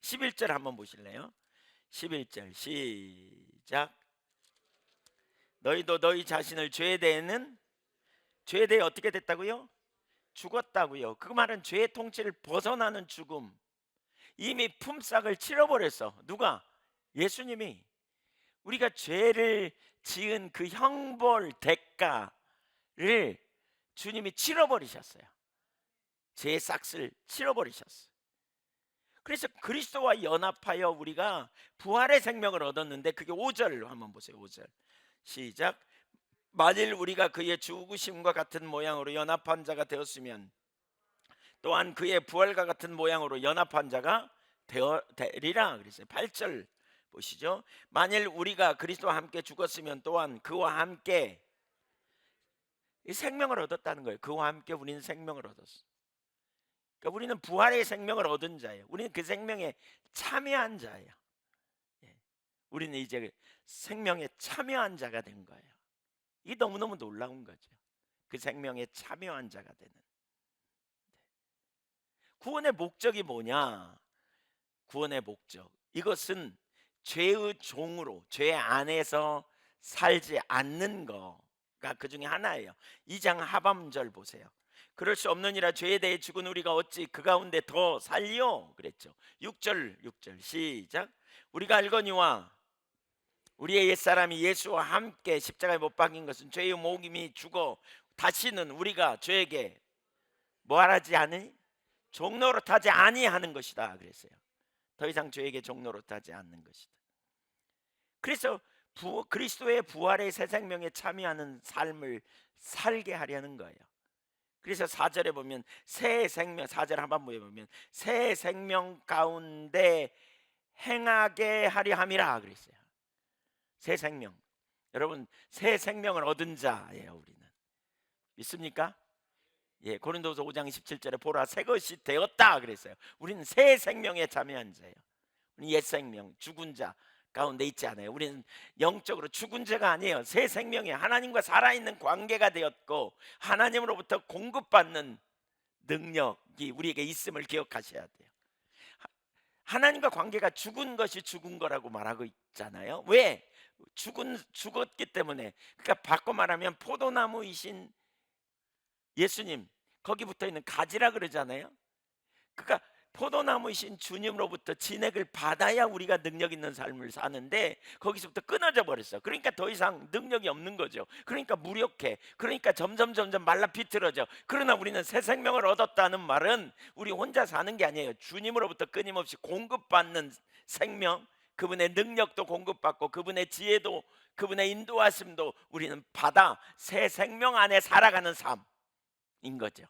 11절 한번 보실래요? 11절 시작. 너희도 너희 자신을 죄에 대해 어떻게 됐다고요? 죽었다고요. 그 말은 죄의 통치를 벗어나는 죽음. 이미 품삯을 치러버렸어. 누가? 예수님이. 우리가 죄를 지은 그 형벌 대가를 주님이 치러버리셨어요. 죄의 싹을 치러버리셨어요. 그래서 그리스도와 연합하여 우리가 부활의 생명을 얻었는데, 그게 5절 한번 보세요. 5절 시작. 만일 우리가 그의 죽으심과 같은 모양으로 연합한 자가 되었으면 또한 그의 부활과 같은 모양으로 연합한 자가 되리라 그랬어요. 8절 보시죠. 만일 우리가 그리스도와 함께 죽었으면 또한 그와 함께 이 생명을 얻었다는 거예요. 그와 함께 우리는 생명을 얻었어. 그러니까 우리는 부활의 생명을 얻은 자예요. 우리는 그 생명에 참여한 자예요. 예. 우리는 이제 생명에 참여한 자가 된 거예요. 이게 너무너무 놀라운 거죠. 그 생명에 참여한 자가 되는. 구원의 목적이 뭐냐? 구원의 목적. 이것은 죄의 종으로 죄 안에서 살지 않는 거가 그 중에 하나예요. 2장 하반절 보세요. 그럴 수 없느니라 죄에 대해 죽은 우리가 어찌 그 가운데 더 살리요? 그랬죠. 6절 시작. 우리가 알거니와 우리의 옛사람이 예수와 함께 십자가에 못 박힌 것은 죄의 목임이 죽어 다시는 우리가 죄에게 뭐하지 않으니? 종노릇하지 아니하는 것이다 그랬어요. 더 이상 죄에게 종노릇하지 않는 것이다. 그래서 그리스도의 부활의 새 생명에 참여하는 삶을 살게 하려는 거예요. 그래서 4절에 보면 새 생명, 4절 하반부에 보면 새 생명 가운데 행하게 하려 함이라 그랬어요. 새 생명. 여러분 새 생명을 얻은 자예요. 우리는 믿습니까? 예, 고린도서 5장 17절에 보라 새 것이 되었다 그랬어요. 우리는 새 생명에 참여한 자예요. 우리 옛 생명, 죽은 자 가운데 있지 않아요. 우리는 영적으로 죽은 자가 아니에요. 새 생명에 하나님과 살아있는 관계가 되었고 하나님으로부터 공급받는 능력이 우리에게 있음을 기억하셔야 돼요. 하나님과 관계가 죽은 것이 죽은 거라고 말하고 있잖아요. 왜? 죽었기 때문에. 그러니까 바꿔 말하면 포도나무이신 예수님 거기 붙어 있는 가지라 그러잖아요. 그러니까 포도나무이신 주님으로부터 진액을 받아야 우리가 능력 있는 삶을 사는데 거기서부터 끊어져 버렸어. 그러니까 더 이상 능력이 없는 거죠. 그러니까 무력해. 그러니까 점점 말라 비틀어져. 그러나 우리는 새 생명을 얻었다는 말은 우리 혼자 사는 게 아니에요. 주님으로부터 끊임없이 공급받는 생명, 그분의 능력도 공급받고 그분의 지혜도 그분의 인도하심도 우리는 받아 새 생명 안에 살아가는 삶인 거죠.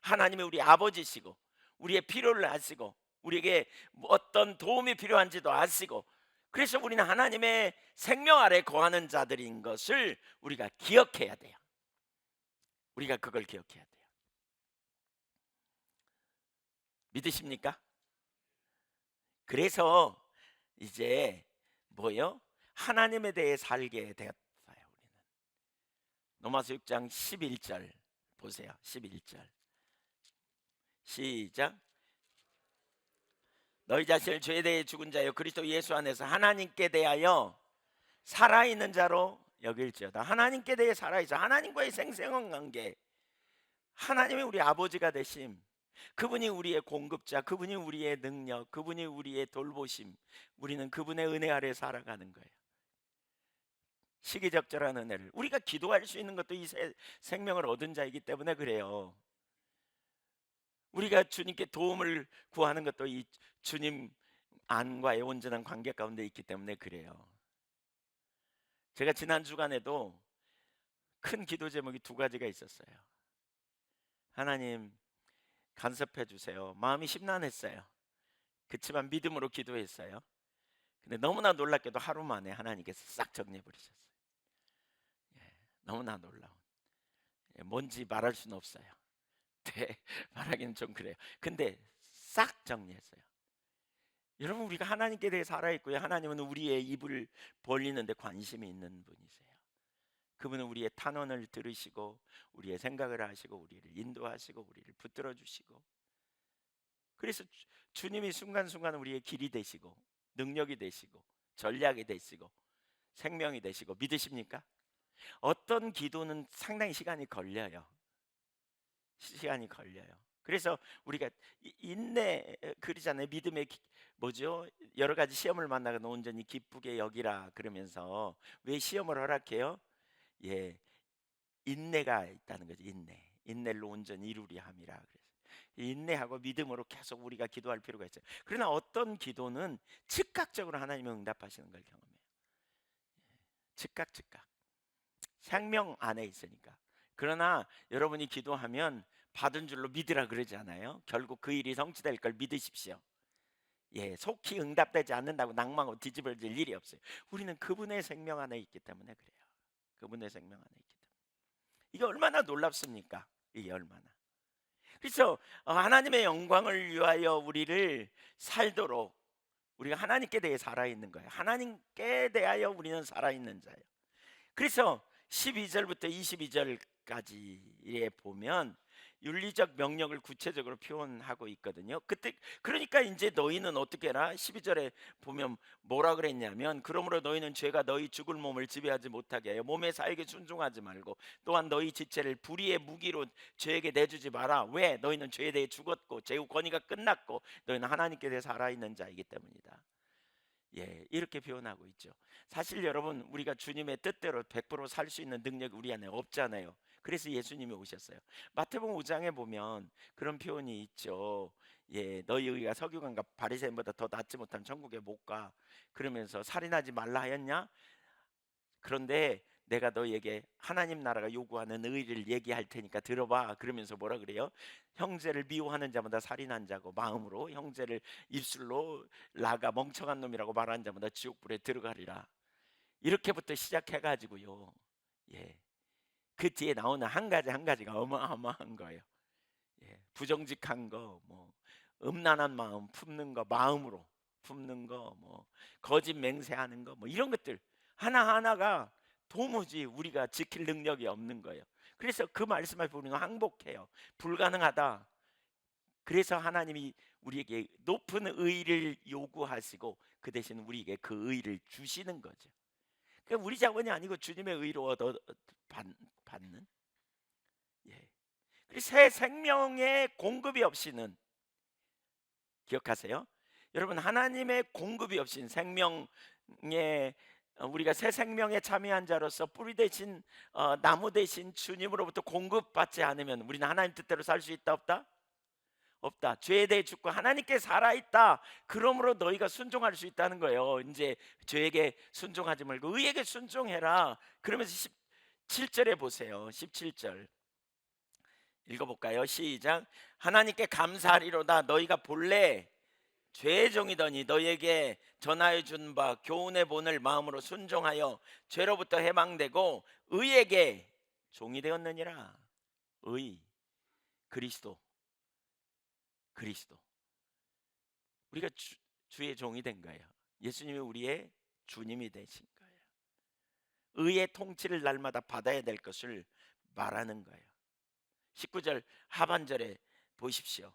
하나님이 우리 아버지시고 우리의 필요를 아시고 우리에게 어떤 도움이 필요한지도 아시고 그래서 우리는 하나님의 생명 아래 거하는 자들인 것을 우리가 기억해야 돼요. 우리가 그걸 기억해야 돼요. 믿으십니까? 그래서 이제 뭐요? 하나님에 대해 살게 되었어요. 우리는 로마서 6장 11절 보세요. 11절 시작. 너희 자신을 죄에 대해 죽은 자여 그리스도 예수 안에서 하나님께 대하여 살아있는 자로 여길지어다. 하나님께 대해 살아있어. 하나님과의 생생한 관계. 하나님이 우리 아버지가 되심. 그분이 우리의 공급자, 그분이 우리의 능력, 그분이 우리의 돌보심. 우리는 그분의 은혜 아래 살아가는 거예요. 시기적절한 은혜를 우리가 기도할 수 있는 것도 이 생명을 얻은 자이기 때문에 그래요. 우리가 주님께 도움을 구하는 것도 이 주님 안과의 온전한 관계 가운데 있기 때문에 그래요. 제가 지난 주간에도 큰 기도 제목이 두 가지가 있었어요. 하나님 간섭해 주세요. 마음이 심란했어요. 그치만 믿음으로 기도했어요. 근데 너무나 놀랍게도 하루 만에 하나님께서 싹 정리해 버리셨어요. 예, 너무나 놀라운. 예, 뭔지 말할 수는 없어요. 네, 말하기는 좀 그래요. 근데 싹 정리했어요. 여러분 우리가 하나님께 대해 살아있고요. 하나님은 우리의 입을 벌리는데 관심이 있는 분이세요. 그분은 우리의 탄원을 들으시고 우리의 생각을 하시고 우리를 인도하시고 우리를 붙들어 주시고 그래서 주님이 순간순간 우리의 길이 되시고 능력이 되시고 전략이 되시고 생명이 되시고 믿으십니까? 어떤 기도는 상당히 시간이 걸려요. 시간이 걸려요. 그래서 우리가 인내 그러잖아요. 믿음의 뭐죠? 여러 가지 시험을 만나고 온전히 기쁘게 여기라 그러면서 왜 시험을 허락해요? 예, 인내가 있다는 거죠. 인내를 온전히 이루리 함이라 그래서 인내하고 믿음으로 계속 우리가 기도할 필요가 있어요. 그러나 어떤 기도는 즉각적으로 하나님이 응답하시는 걸 경험해요. 즉각. 생명 안에 있으니까. 그러나 여러분이 기도하면 받은 줄로 믿으라 그러지 않아요? 결국 그 일이 성취될 걸 믿으십시오. 예, 속히 응답되지 않는다고 낭망하고 뒤집어질 일이 없어요. 우리는 그분의 생명 안에 있기 때문에 그래요. 그분의 생명 안에 있기 때문에. 이게 얼마나 놀랍습니까? 이게 얼마나. 그래서 하나님의 영광을 위하여 우리를 살도록 우리가 하나님께 대해 살아있는 거예요. 하나님께 대하여 우리는 살아있는 자예요. 그래서 12절부터 22절까지에 보면 윤리적 명령을 구체적으로 표현하고 있거든요. 그때 그러니까 이제 너희는 어떻게 해라? 12절에 보면 뭐라 그랬냐면 그러므로 너희는 죄가 너희 죽을 몸을 지배하지 못하게 하여 몸의 사욕에 순종하지 말고 또한 너희 지체를 불의의 무기로 죄에게 내주지 마라. 왜? 너희는 죄에 대해 죽었고 죄의 권위가 끝났고 너희는 하나님께 대해 살아있는 자이기 때문이다. 예, 이렇게 표현하고 있죠. 사실 여러분 우리가 주님의 뜻대로 100% 살 수 있는 능력이 우리 안에 없잖아요. 그래서 예수님이 오셨어요. 마태복음 5장에 보면 그런 표현이 있죠. 예, 너희 의가 서기관과 바리새인보다 더 낫지 못한 천국에 못 가. 그러면서 살인하지 말라 하였냐? 그런데 내가 너희에게 하나님 나라가 요구하는 의를 얘기할 테니까 들어봐. 그러면서 뭐라 그래요? 형제를 미워하는 자마다 살인한 자고 마음으로 형제를 입술로 라가 멍청한 놈이라고 말하는 자마다 지옥불에 들어가리라. 이렇게부터 시작해 가지고요. 예. 그 뒤에 나오는 한 가지 한 가지가 어마어마한 거예요. 예. 부정직한 거, 뭐 음란한 마음 품는 거, 마음으로 품는 거, 뭐 거짓 맹세하는 거, 뭐 이런 것들 하나하나가 도무지 우리가 지킬 능력이 없는 거예요. 그래서 그 말씀을 우리는 항복해요. 불가능하다. 그래서 하나님이 우리에게 높은 의를 요구하시고 그 대신 우리에게 그 의를 주시는 거죠. 그러니까 우리 자원이 아니고 주님의 의로 받는. 예. 그래서 새 생명의 공급이 없이는 기억하세요. 여러분 하나님의 공급이 없인 생명의 우리가 새 생명에 참여한 자로서 뿌리 대신 나무 대신 주님으로부터 공급받지 않으면 우리는 하나님 뜻대로 살 수 있다 없다? 없다. 죄에 대해 죽고 하나님께 살아있다. 그러므로 너희가 순종할 수 있다는 거예요. 이제 죄에게 순종하지 말고 의에게 순종해라. 그러면서 17절에 보세요. 17절 읽어볼까요? 시작. 하나님께 감사하리로다. 너희가 본래 죄의 종이더니 너희에게 전하여 준 바 교훈의 본을 마음으로 순종하여 죄로부터 해방되고 의에게 종이 되었느니라. 의, 그리스도, 그리스도. 우리가 주의 종이 된 거예요. 예수님이 우리의 주님이 되신 거예요. 의의 통치를 날마다 받아야 될 것을 말하는 거예요. 19절 하반절에 보십시오.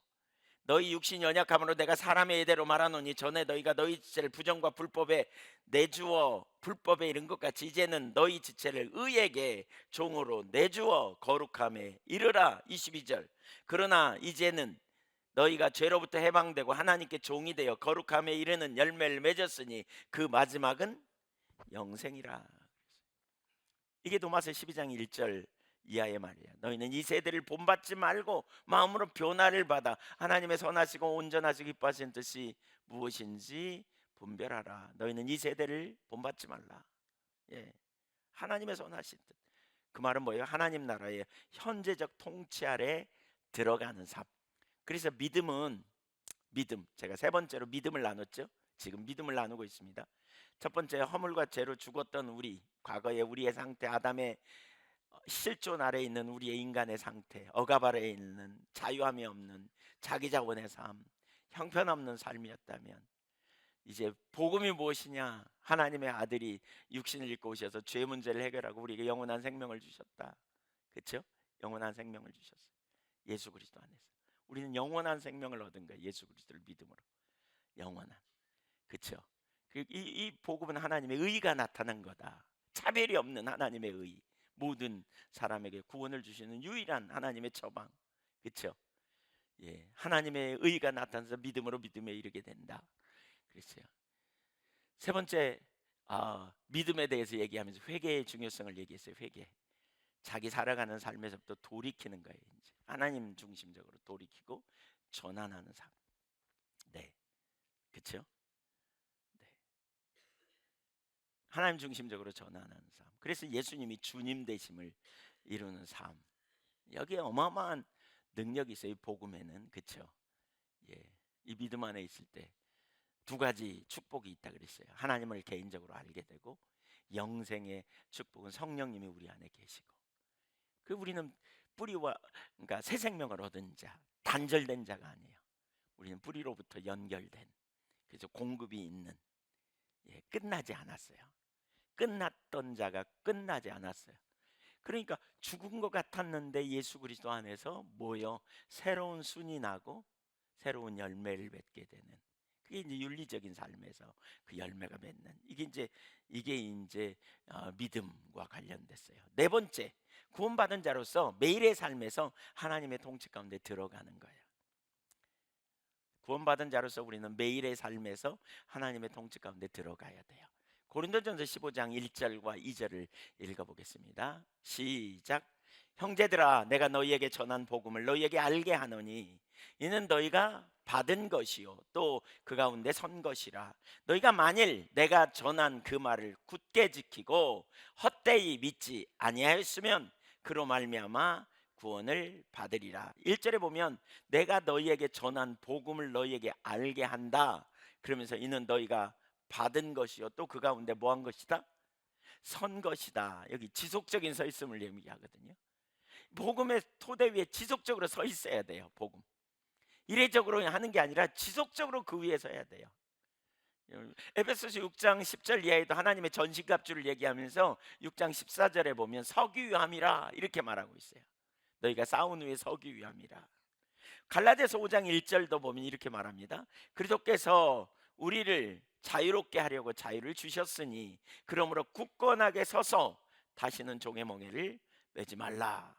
너희 육신 연약함으로 내가 사람의 예대로 말하노니 전에 너희가 너희 지체를 부정과 불법에 내주어 불법에 이른 것 같이 이제는 너희 지체를 의에게 종으로 내주어 거룩함에 이르라. 22절 그러나 이제는 너희가 죄로부터 해방되고 하나님께 종이 되어 거룩함에 이르는 열매를 맺었으니 그 마지막은 영생이라. 이게 도마서 12장 1절 이하의 말이야. 너희는 이 세대를 본받지 말고 마음으로 변화를 받아 하나님의 선하시고 온전하시고 기뻐하시는 뜻이 무엇인지 분별하라. 너희는 이 세대를 본받지 말라. 예, 하나님의 선하신 뜻. 그 말은 뭐예요? 하나님 나라의 현재적 통치 아래 들어가는 삶. 그래서 믿음은 믿음. 제가 세 번째로 믿음을 나눴죠. 지금 믿음을 나누고 있습니다. 첫 번째 허물과 죄로 죽었던 우리 과거의 우리의 상태 아담의 실존 아래에 있는 우리의 인간의 상태 억압 아래에 있는 자유함이 없는 자기 자원의 삶 형편없는 삶이었다면 이제 복음이 무엇이냐 하나님의 아들이 육신을 입고 오셔서 죄 문제를 해결하고 우리에게 영원한 생명을 주셨다. 그렇죠? 영원한 생명을 주셨어요. 예수 그리스도 안에서 우리는 영원한 생명을 얻은 거예요. 예수 그리스도를 믿음으로 영원한. 그렇죠? 이 복음은 하나님의 의가 나타난 거다. 차별이 없는 하나님의 의. 모든 사람에게 구원을 주시는 유일한 하나님의 처방. 그렇죠? 예, 하나님의 의가 나타나서 믿음으로 믿음에 이르게 된다. 그랬어요. 세 번째 믿음에 대해서 얘기하면서 회개의 중요성을 얘기했어요. 회개. 자기 살아가는 삶에서부터 돌이키는 거예요. 이제 하나님 중심적으로 돌이키고 전환하는 삶. 네, 그렇죠? 네. 하나님 중심적으로 전환하는 삶. 그래서 예수님이 주님 되심을 이루는 삶. 여기에 어마어마한 능력이 있어요. 이 복음에는. 그렇죠? 예. 이 믿음 안에 있을 때 두 가지 축복이 있다 그랬어요. 하나님을 개인적으로 알게 되고 영생의 축복은 성령님이 우리 안에 계시고. 그 우리는 뿌리와 그러니까 새 생명을 얻은 자, 단절된 자가 아니에요. 우리는 뿌리로부터 연결된. 그래서 공급이 있는. 예, 끝나지 않았어요. 끝났던 자가 끝나지 않았어요. 그러니까 죽은 것 같았는데 예수 그리스도 안에서 뭐요? 새로운 순이 나고 새로운 열매를 맺게 되는. 그게 이제 윤리적인 삶에서 그 열매가 맺는. 이게 이제 믿음과 관련됐어요. 네 번째, 구원받은 자로서 매일의 삶에서 하나님의 통치 가운데 들어가는 거예요. 구원받은 자로서 우리는 매일의 삶에서 하나님의 통치 가운데 들어가야 돼요. 고린도전서 15장 1절과 2절을 읽어보겠습니다. 시작. 형제들아, 내가 너희에게 전한 복음을 너희에게 알게 하노니 이는 너희가 받은 것이요 또 그 가운데 선 것이라. 너희가 만일 내가 전한 그 말을 굳게 지키고 헛되이 믿지 아니하였으면 그로 말미암아 구원을 받으리라. 1절에 보면 내가 너희에게 전한 복음을 너희에게 알게 한다. 그러면서 이는 너희가 받은 것이요 또 그 가운데 뭐한 것이다? 선 것이다. 여기 지속적인 서 있음을 얘기하거든요. 복음의 토대 위에 지속적으로 서 있어야 돼요. 복음 이례적으로 하는 게 아니라 지속적으로 그 위에 서야 돼요. 에베소서 6장 10절 이하에도 하나님의 전신갑주를 얘기하면서 6장 14절에 보면 서기 위함이라 이렇게 말하고 있어요. 너희가 싸운 후에 서기 위함이라. 갈라디아서 5장 1절도 보면 이렇게 말합니다. 그리스도께서 우리를 자유롭게 하려고 자유를 주셨으니 그러므로 굳건하게 서서 다시는 종의 멍에를 매지 말라.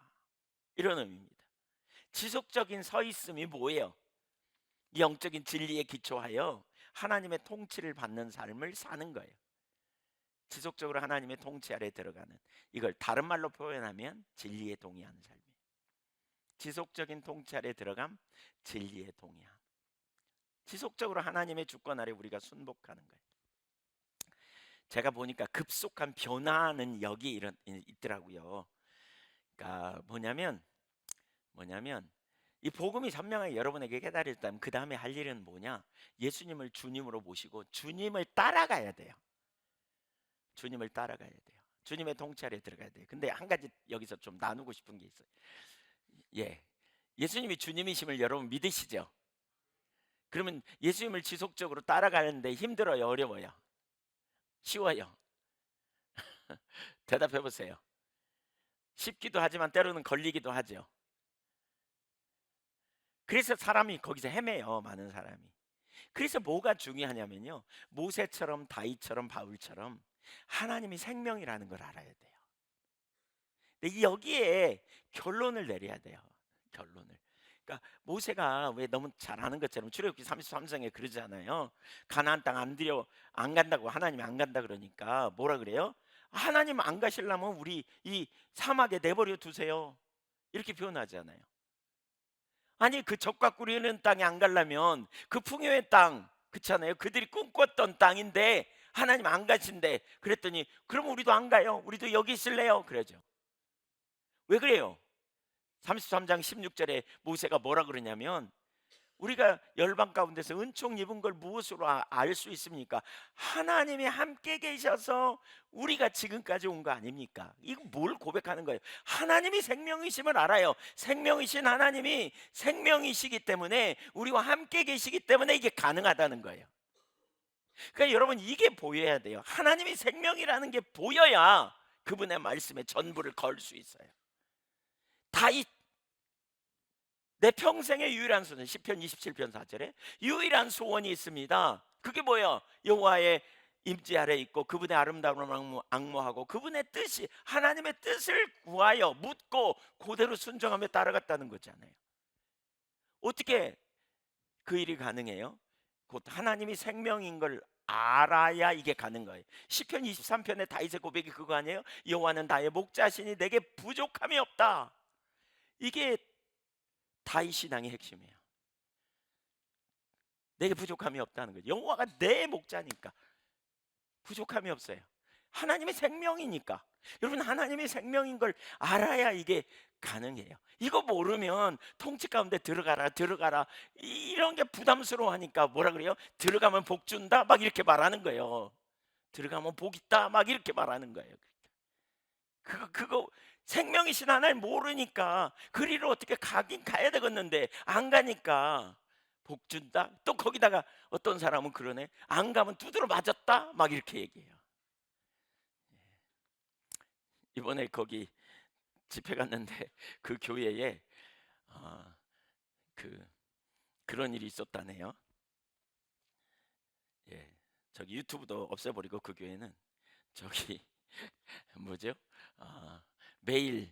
이런 의미입니다. 지속적인 서 있음이 뭐예요? 영적인 진리에 기초하여 하나님의 통치를 받는 삶을 사는 거예요. 지속적으로 하나님의 통치 아래 들어가는, 이걸 다른 말로 표현하면 진리에 동의하는 삶이에요. 지속적인 통치 아래 들어감, 진리에 동의함. 지속적으로 하나님의 주권 아래 우리가 순복하는 거예요. 제가 보니까 급속한 변화는 여기 있더라고요. 그러니까 뭐냐면 이 복음이 선명하게 여러분에게 깨달았다면 그 다음에 할 일은 뭐냐? 예수님을 주님으로 모시고 주님을 따라가야 돼요. 주님을 따라가야 돼요. 주님의 통치 아래 들어가야 돼요. 근데 한 가지 여기서 좀 나누고 싶은 게 있어요. 예, 예수님이 주님이심을 여러분 믿으시죠? 그러면 예수님을 지속적으로 따라가는데 힘들어요, 어려워요? 쉬워요? 대답해 보세요. 쉽기도 하지만 때로는 걸리기도 하죠. 그래서 사람이 거기서 헤매요, 많은 사람이. 그래서 뭐가 중요하냐면요, 모세처럼 다윗처럼 바울처럼 하나님이 생명이라는 걸 알아야 돼요. 근데 여기에 결론을 내려야 돼요. 결론을. 그러니까 모세가 왜 너무 잘 아는 것처럼 출애굽기 33장에 그러잖아요. 가나안 땅 안 간다고, 하나님이 안 간다 그러니까 뭐라 그래요? 하나님 안 가시려면 우리 이 사막에 내버려 두세요. 이렇게 표현하잖아요. 아니 그 적과 꿀이는 땅에 안 가려면 그 풍요의 땅, 그렇잖아요. 그들이 꿈꿨던 땅인데 하나님 안 가신대. 그랬더니 그럼 우리도 안 가요. 우리도 여기 있을래요. 그러죠. 왜 그래요? 33장 16절에 모세가 뭐라 그러냐면, 우리가 열방 가운데서 은총 입은 걸 무엇으로 알 수 있습니까? 하나님이 함께 계셔서 우리가 지금까지 온 거 아닙니까? 이거 뭘 고백하는 거예요? 하나님이 생명이심을 알아요. 생명이신 하나님이 생명이시기 때문에, 우리와 함께 계시기 때문에 이게 가능하다는 거예요. 그러니까 여러분, 이게 보여야 돼요. 하나님이 생명이라는 게 보여야 그분의 말씀에 전부를 걸 수 있어요. 다윗, 내 평생의 유일한 소원, 시편 27편 4절에 유일한 소원이 있습니다. 그게 뭐예요? 여호와의 임재 아래 있고 그분의 아름다움을 앙모하고 그분의 뜻이, 하나님의 뜻을 구하여 묻고 그대로 순종하며 따라갔다는 거잖아요. 어떻게 그 일이 가능해요? 곧 하나님이 생명인 걸 알아야 이게 가는 거예요. 시편 23편의 다윗의 고백이 그거 아니에요? 여호와는 나의 목자시니 내게 부족함이 없다. 이게 다윗 신앙의 핵심이에요. 내게 부족함이 없다는 거죠. 여호와가 내 목자니까 부족함이 없어요. 하나님의 생명이니까. 여러분, 하나님의 생명인 걸 알아야 이게 가능해요. 이거 모르면 통치 가운데 들어가라 들어가라 이런 게 부담스러워하니까 뭐라 그래요? 들어가면 복 준다 막 이렇게 말하는 거예요. 들어가면 복 있다 막 이렇게 말하는 거예요. 그거 생명이신 하나님 모르니까 그리로 어떻게 가긴 가야 되겠는데 안 가니까 복 준다. 또 거기다가 어떤 사람은 그러네. 안 가면 두드러 맞았다 막 이렇게 얘기해요. 이번에 거기 집회 갔는데 그 교회에 어, 그 그런 일이 있었다네요. 예, 저기 유튜브도 없애버리고 그 교회는 저기 뭐죠? 어, 매일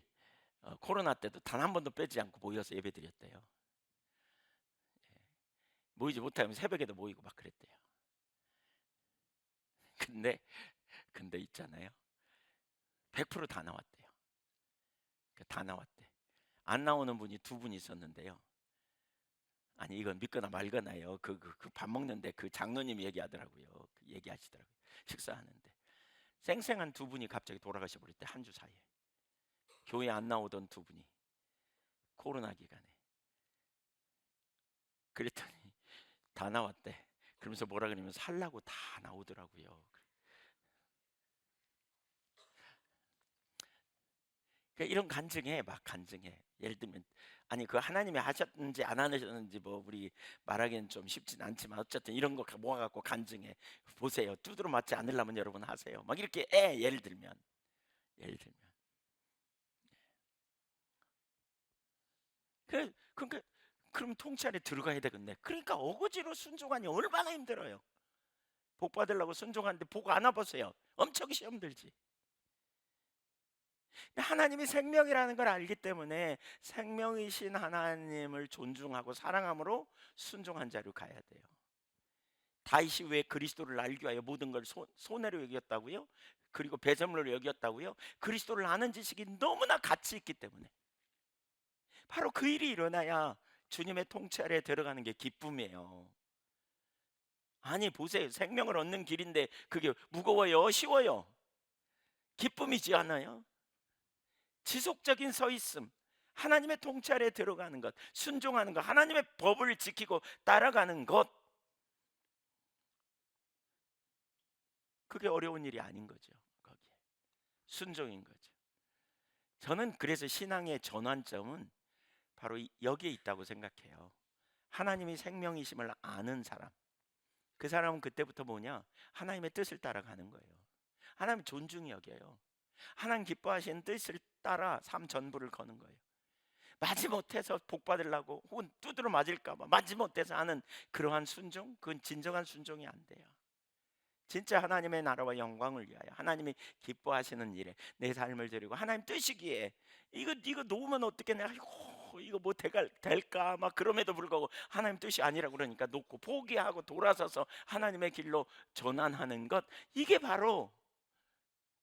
코로나 때도 단 한 번도 빼지 않고 모여서 예배드렸대요. 모이지 못하면 새벽에도 모이고 막 그랬대요. 근데 있잖아요. 100%다 나왔대요. 다 나왔대. 안 나오는 분이 두 분 있었는데요. 아니 이건 믿거나 말거나요. 그 밥 먹는데 그 장로님이 얘기하더라고요. 얘기하시더라고요. 식사하는데 생생한 두 분이 갑자기 돌아가셔 버렸대. 한 주 사이에. 교회 안 나오던 두 분이 코로나 기간에. 그랬더니 다 나왔대. 그러면서 뭐라 그러면 살라고 다 나오더라고요. 그러니까 이런 간증해 막 간증해. 예를 들면 아니 그 하나님이 하셨는지 안 하셨는지 뭐 우리 말하기는 좀 쉽진 않지만 어쨌든 이런 거 모아갖고 간증해 보세요. 두드러 맞지 않으려면 여러분 하세요. 막 이렇게 예를 들면 예를 들면 그러니까 그럼 통치 안에 들어가야 되겠네. 그러니까 어거지로 순종하니 얼마나 힘들어요. 복 받으려고 순종하는데 복 안 와보세요. 엄청 시험 들지. 하나님이 생명이라는 걸 알기 때문에 생명이신 하나님을 존중하고 사랑함으로 순종한 자로 가야 돼요. 다윗이 왜 그리스도를 알기 위하여 모든 걸 손해로 여겼다고요? 그리고 배설물로 여겼다고요? 그리스도를 아는 지식이 너무나 가치 있기 때문에. 바로 그 일이 일어나야 주님의 통치 아래에 들어가는 게 기쁨이에요. 아니 보세요. 생명을 얻는 길인데 그게 무거워요? 쉬워요? 기쁨이지 않아요? 지속적인 서 있음, 하나님의 통치 아래에 들어가는 것, 순종하는 것, 하나님의 법을 지키고 따라가는 것, 그게 어려운 일이 아닌 거죠. 거기에 순종인 거죠. 저는 그래서 신앙의 전환점은 바로 여기에 있다고 생각해요. 하나님이 생명이심을 아는 사람, 그 사람은 그때부터 뭐냐? 하나님의 뜻을 따라가는 거예요. 하나님 존중히 여겨요. 하나님 기뻐하시는 뜻을 따라 삶 전부를 거는 거예요. 마지 못해서 복 받으려고 혹은 두드러 맞을까 봐 마지 못해서 하는 그러한 순종, 그건 진정한 순종이 안 돼요. 진짜 하나님의 나라와 영광을 위하여 하나님이 기뻐하시는 일에 내 삶을 드리고 하나님 뜻이기에 이거 놓으면 어떻게 내가 이거 뭐 될까 막 그럼에도 불구하고 하나님 뜻이 아니라 그러니까 놓고 포기하고 돌아서서 하나님의 길로 전환하는 것, 이게 바로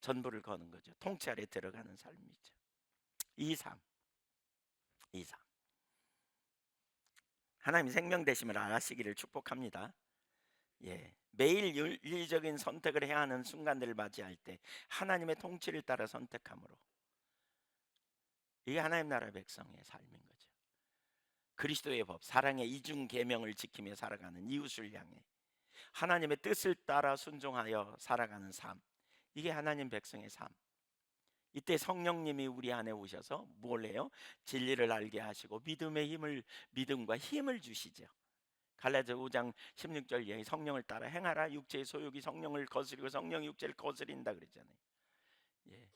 전부를 거는 거죠. 통치 아래 들어가는 삶이죠. 이 삶, 이 삶. 하나님 생명 되심을 알아시기를 축복합니다. 예, 매일 윤리적인 선택을 해야 하는 순간들을 맞이할 때 하나님의 통치를 따라 선택함으로, 이게 하나님 나라 백성의 삶인 거죠. 그리스도의 법, 사랑의 이중 계명을 지키며 살아가는 이웃을 향해 하나님의 뜻을 따라 순종하여 살아가는 삶, 이게 하나님 백성의 삶. 이때 성령님이 우리 안에 오셔서 뭘 해요? 진리를 알게 하시고 믿음과 힘을 주시죠. 갈라디아 5장 16절 이하에 성령을 따라 행하라. 육체의 소욕이 성령을 거스리고 성령이 육체를 거스린다 그랬잖아요. 예.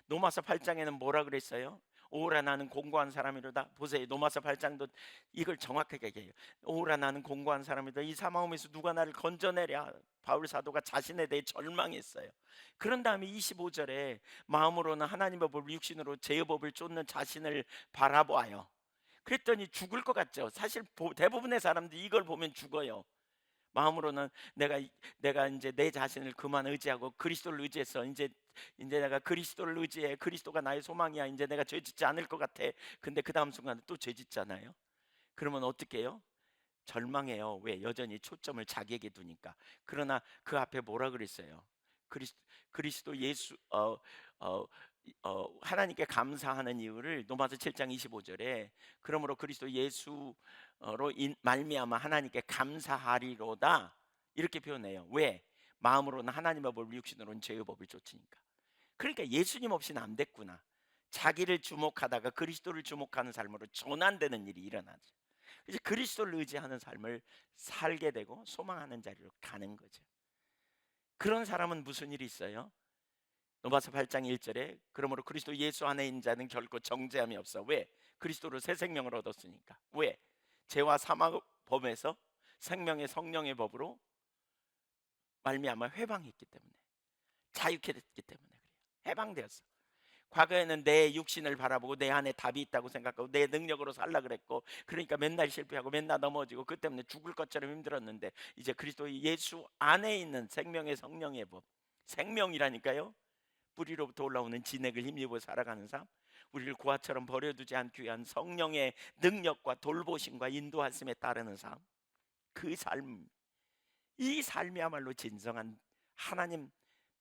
노마서 8장에는 뭐라 그랬어요? 오라 나는 공고한 사람이로다. 보세요. 노마서 8장도 이걸 정확하게 얘기해요. 오라 나는 공고한 사람이다. 이 사마움에서 누가 나를 건져내랴. 바울 사도가 자신에 대해 절망했어요. 그런 다음에 25절에 마음으로는 하나님의 법을 육신으로 죄의 법을 쫓는 자신을 바라보아요. 그랬더니 죽을 것 같죠. 사실 대부분의 사람들이 이걸 보면 죽어요. 마음으로는 내가 이제 내 자신을 그만 의지하고 그리스도를 의지해서 이제 내가 그리스도를 의지해. 그리스도가 나의 소망이야. 이제 내가 죄짓지 않을 것 같아. 근데 그 다음 순간에 또 죄짓잖아요. 그러면 어떻게 해요? 절망해요. 왜? 여전히 초점을 자기에게 두니까. 그러나 그 앞에 뭐라 그랬어요? 그리스, 그리스도 예수 어, 하나님께 감사하는 이유를 로마서 7장 25절에 그러므로 그리스도 예수로 말미암아 하나님께 감사하리로다 이렇게 표현해요. 왜? 마음으로는 하나님의 법을, 육신으로는 죄의 법을 쫓으니까. 그러니까 예수님 없이는 안 됐구나. 자기를 주목하다가 그리스도를 주목하는 삶으로 전환되는 일이 일어나죠. 이제 그리스도를 의지하는 삶을 살게 되고 소망하는 자리로 가는 거죠. 그런 사람은 무슨 일이 있어요? 로마서 8장 1절에 그러므로 그리스도 예수 안에 있는 자는 결코 정죄함이 없어. 왜? 그리스도로 새 생명을 얻었으니까. 왜? 죄와 사망 법에서 생명의 성령의 법으로 말미암아 회방했기 때문에, 자유케 됐기 때문에 그래요. 해방되었어. 과거에는 내 육신을 바라보고 내 안에 답이 있다고 생각하고 내 능력으로 살라 그랬고, 그러니까 맨날 실패하고 맨날 넘어지고 그 때문에 죽을 것처럼 힘들었는데, 이제 그리스도 예수 안에 있는 생명의 성령의 법, 생명이라니까요. 뿌리로부터 올라오는 진액을 힘입어 살아가는 삶, 우리를 고아처럼 버려두지 않기 위한 성령의 능력과 돌보심과 인도하심에 따르는 삶, 그 삶, 이 삶이야말로 진정한 하나님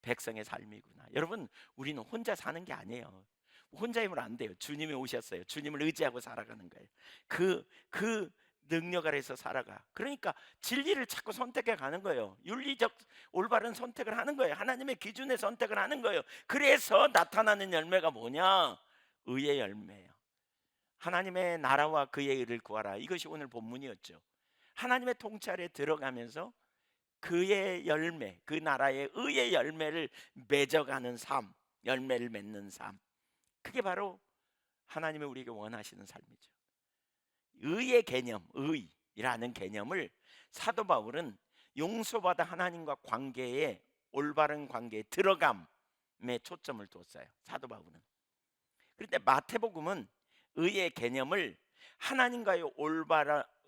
백성의 삶이구나. 여러분, 우리는 혼자 사는 게 아니에요. 혼자 힘으로 안 돼요. 주님이 오셨어요. 주님을 의지하고 살아가는 거예요. 그 능력 아래서 살아가. 그러니까 진리를 자꾸 선택해 가는 거예요. 윤리적 올바른 선택을 하는 거예요. 하나님의 기준의 선택을 하는 거예요. 그래서 나타나는 열매가 뭐냐? 의의 열매예요. 하나님의 나라와 그의 의를 구하라. 이것이 오늘 본문이었죠. 하나님의 통찰에 들어가면서 그의 열매, 그 나라의 의의 열매를 맺어가는 삶, 열매를 맺는 삶, 그게 바로 하나님의 우리에게 원하시는 삶이죠. 의의 개념, 의라는 개념을 사도 바울은 용서받아 하나님과 관계에, 올바른 관계에 들어감에 초점을 뒀어요. 사도 바울은. 그런데 마태복음은 의의 개념을 하나님과의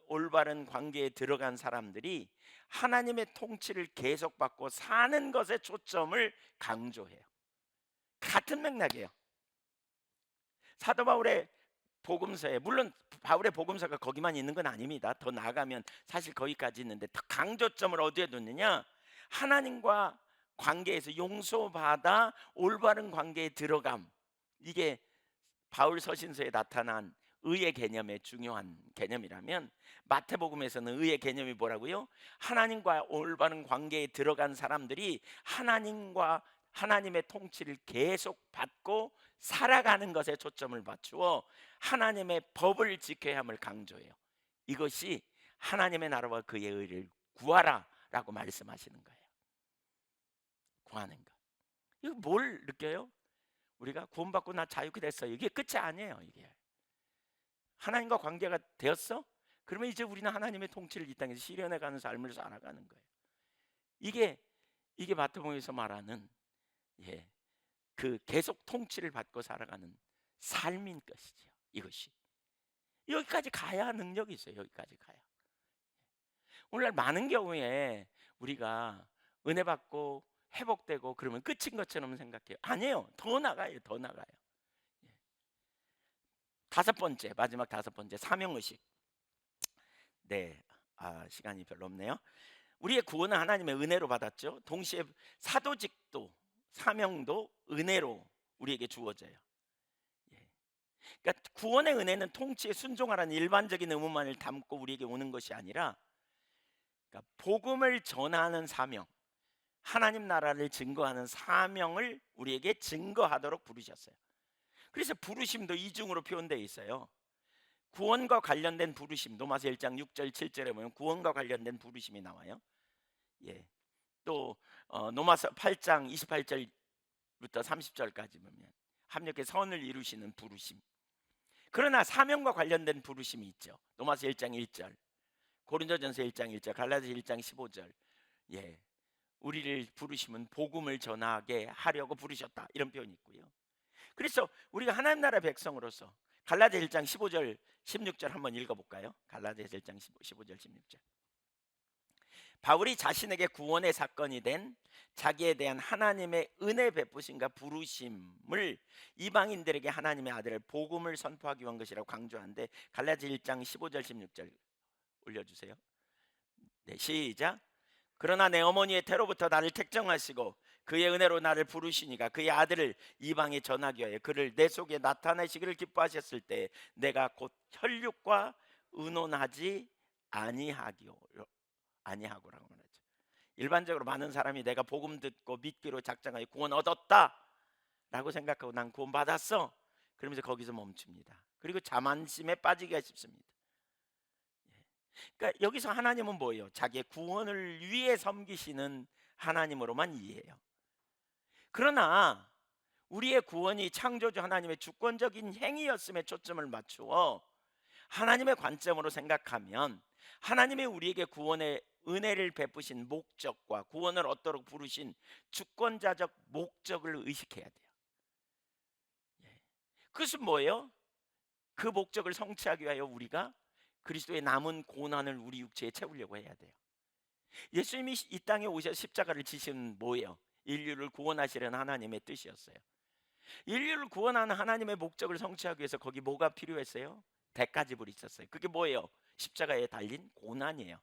올바른 관계에 들어간 사람들이 하나님의 통치를 계속 받고 사는 것에 초점을 강조해요. 같은 맥락이에요. 사도 바울의 복음서에, 물론 바울의 복음서가 거기만 있는 건 아닙니다. 더 나아가면 사실 거기까지 있는데, 더 강조점을 어디에 뒀느냐? 하나님과 관계에서 용서받아 올바른 관계에 들어감, 이게 바울 서신서에 나타난 의의 개념의 중요한 개념이라면, 마태복음에서는 의의 개념이 뭐라고요? 하나님과 올바른 관계에 들어간 사람들이 하나님과 하나님의 통치를 계속 받고 살아가는 것에 초점을 맞추어 하나님의 법을 지켜야 함을 강조해요. 이것이 하나님의 나라와 그의 의를 구하라 라고 말씀하시는 거예요. 구하는 것. 이거 뭘 느껴요? 우리가 구원받고 나 자유케 됐어요. 이게 끝이 아니에요. 이게 하나님과 관계가 되었어? 그러면 이제 우리는 하나님의 통치를 이 땅에서 실현해가는 삶을 살아가는 거예요. 이게 마태복음에서 말하는, 예, 그 계속 통치를 받고 살아가는 삶인 것이죠. 이것이 여기까지 가야 능력이 있어요. 여기까지 가야. 오늘날 많은 경우에 우리가 은혜 받고 회복되고 그러면 끝인 것처럼 생각해요. 아니에요. 더 나가요. 더 나가요. 다섯 번째, 마지막 다섯 번째, 사명의식. 네, 시간이 별로 없네요. 우리의 구원은 하나님의 은혜로 받았죠. 동시에 사도직도, 사명도 은혜로 우리에게 주어져요. 예. 그러니까 구원의 은혜는 통치에 순종하라는 일반적인 의무만을 담고 우리에게 오는 것이 아니라, 그러니까 복음을 전하는 사명, 하나님 나라를 증거하는 사명을 우리에게 증거하도록 부르셨어요. 그래서 부르심도 이중으로 표현되어 있어요. 구원과 관련된 부르심, 로마서 1장 6절 7절에 보면 구원과 관련된 부르심이 나와요. 예. 또 로마서 8장 28절부터 30절까지 보면 합력의 선을 이루시는 부르심. 그러나 사명과 관련된 부르심이 있죠. 로마서 1장 1절, 고린도전서 1장 1절, 갈라디아서 1장 15절. 예. 우리를 부르심은 복음을 전하게 하려고 부르셨다, 이런 표현이 있고요. 그래서 우리가 하나님 나라 백성으로서 갈라디아 1장 15절 16절 한번 읽어볼까요? 갈라디아 1장 15절 16절. 바울이 자신에게 구원의 사건이 된 자기에 대한 하나님의 은혜 베푸심과 부르심을 이방인들에게 하나님의 아들을 복음을 선포하기 위한 것이라고 강조하는데, 갈라디아 1장 15절 16절 올려주세요. 네, 시작. 그러나 내 어머니의 태로부터 나를 택정하시고 그의 은혜로 나를 부르시니가 그의 아들을 이방에 전하기 위하여 그를 내 속에 나타내시기를 기뻐하셨을 때 내가 곧 혈육과 의논하지 아니하고라고 말하죠. 일반적으로 많은 사람이 내가 복음 듣고 믿기로 작정하여 구원 얻었다 라고 생각하고 난 구원 받았어 그러면서 거기서 멈춥니다. 그리고 자만심에 빠지기가 쉽습니다. 그러니까 여기서 하나님은 뭐예요? 자기의 구원을 위해 섬기시는 하나님으로만 이해해요. 그러나 우리의 구원이 창조주 하나님의 주권적인 행위였음에 초점을 맞추어 하나님의 관점으로 생각하면 하나님의 우리에게 구원의 은혜를 베푸신 목적과 구원을 얻도록 부르신 주권자적 목적을 의식해야 돼요. 그것은 뭐예요? 그 목적을 성취하기 위하여 우리가 그리스도의 남은 고난을 우리 육체에 채우려고 해야 돼요. 예수님이 이 땅에 오셔 십자가를 지신 뭐예요? 인류를 구원하시려는 하나님의 뜻이었어요. 인류를 구원하는 하나님의 목적을 성취하기 위해서 거기 뭐가 필요했어요? 대가지불이 있었어요. 그게 뭐예요? 십자가에 달린 고난이에요.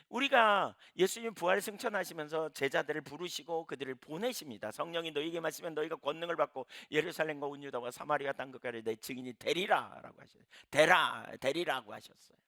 우리가 예수님 부활 승천하시면서 제자들을 부르시고 그들을 보내십니다. 성령이 너희에게 마시면 너희가 권능을 받고 예루살렘과 온 유다와 사마리아 땅 끝까지 내 증인이 되리라라고 하셨어요. 되리라고 하셨어요.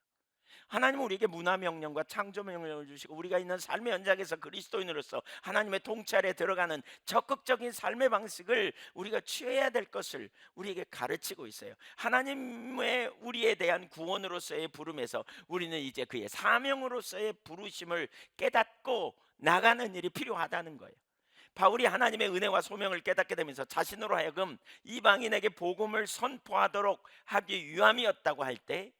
하나님은 우리에게 문화 명령과 창조 명령을 주시고 우리가 있는 삶의 현장에서 그리스도인으로서 하나님의 통치 아래 들어가는 적극적인 삶의 방식을 우리가 취해야 될 것을 우리에게 가르치고 있어요. 하나님의 우리에 대한 구원으로서의 부름에서 우리는 이제 그의 사명으로서의 부르심을 깨닫고 나가는 일이 필요하다는 거예요. 바울이 하나님의 은혜와 소명을 깨닫게 되면서 자신으로 하여금 이방인에게 복음을 선포하도록 하기 위함이었다고 할때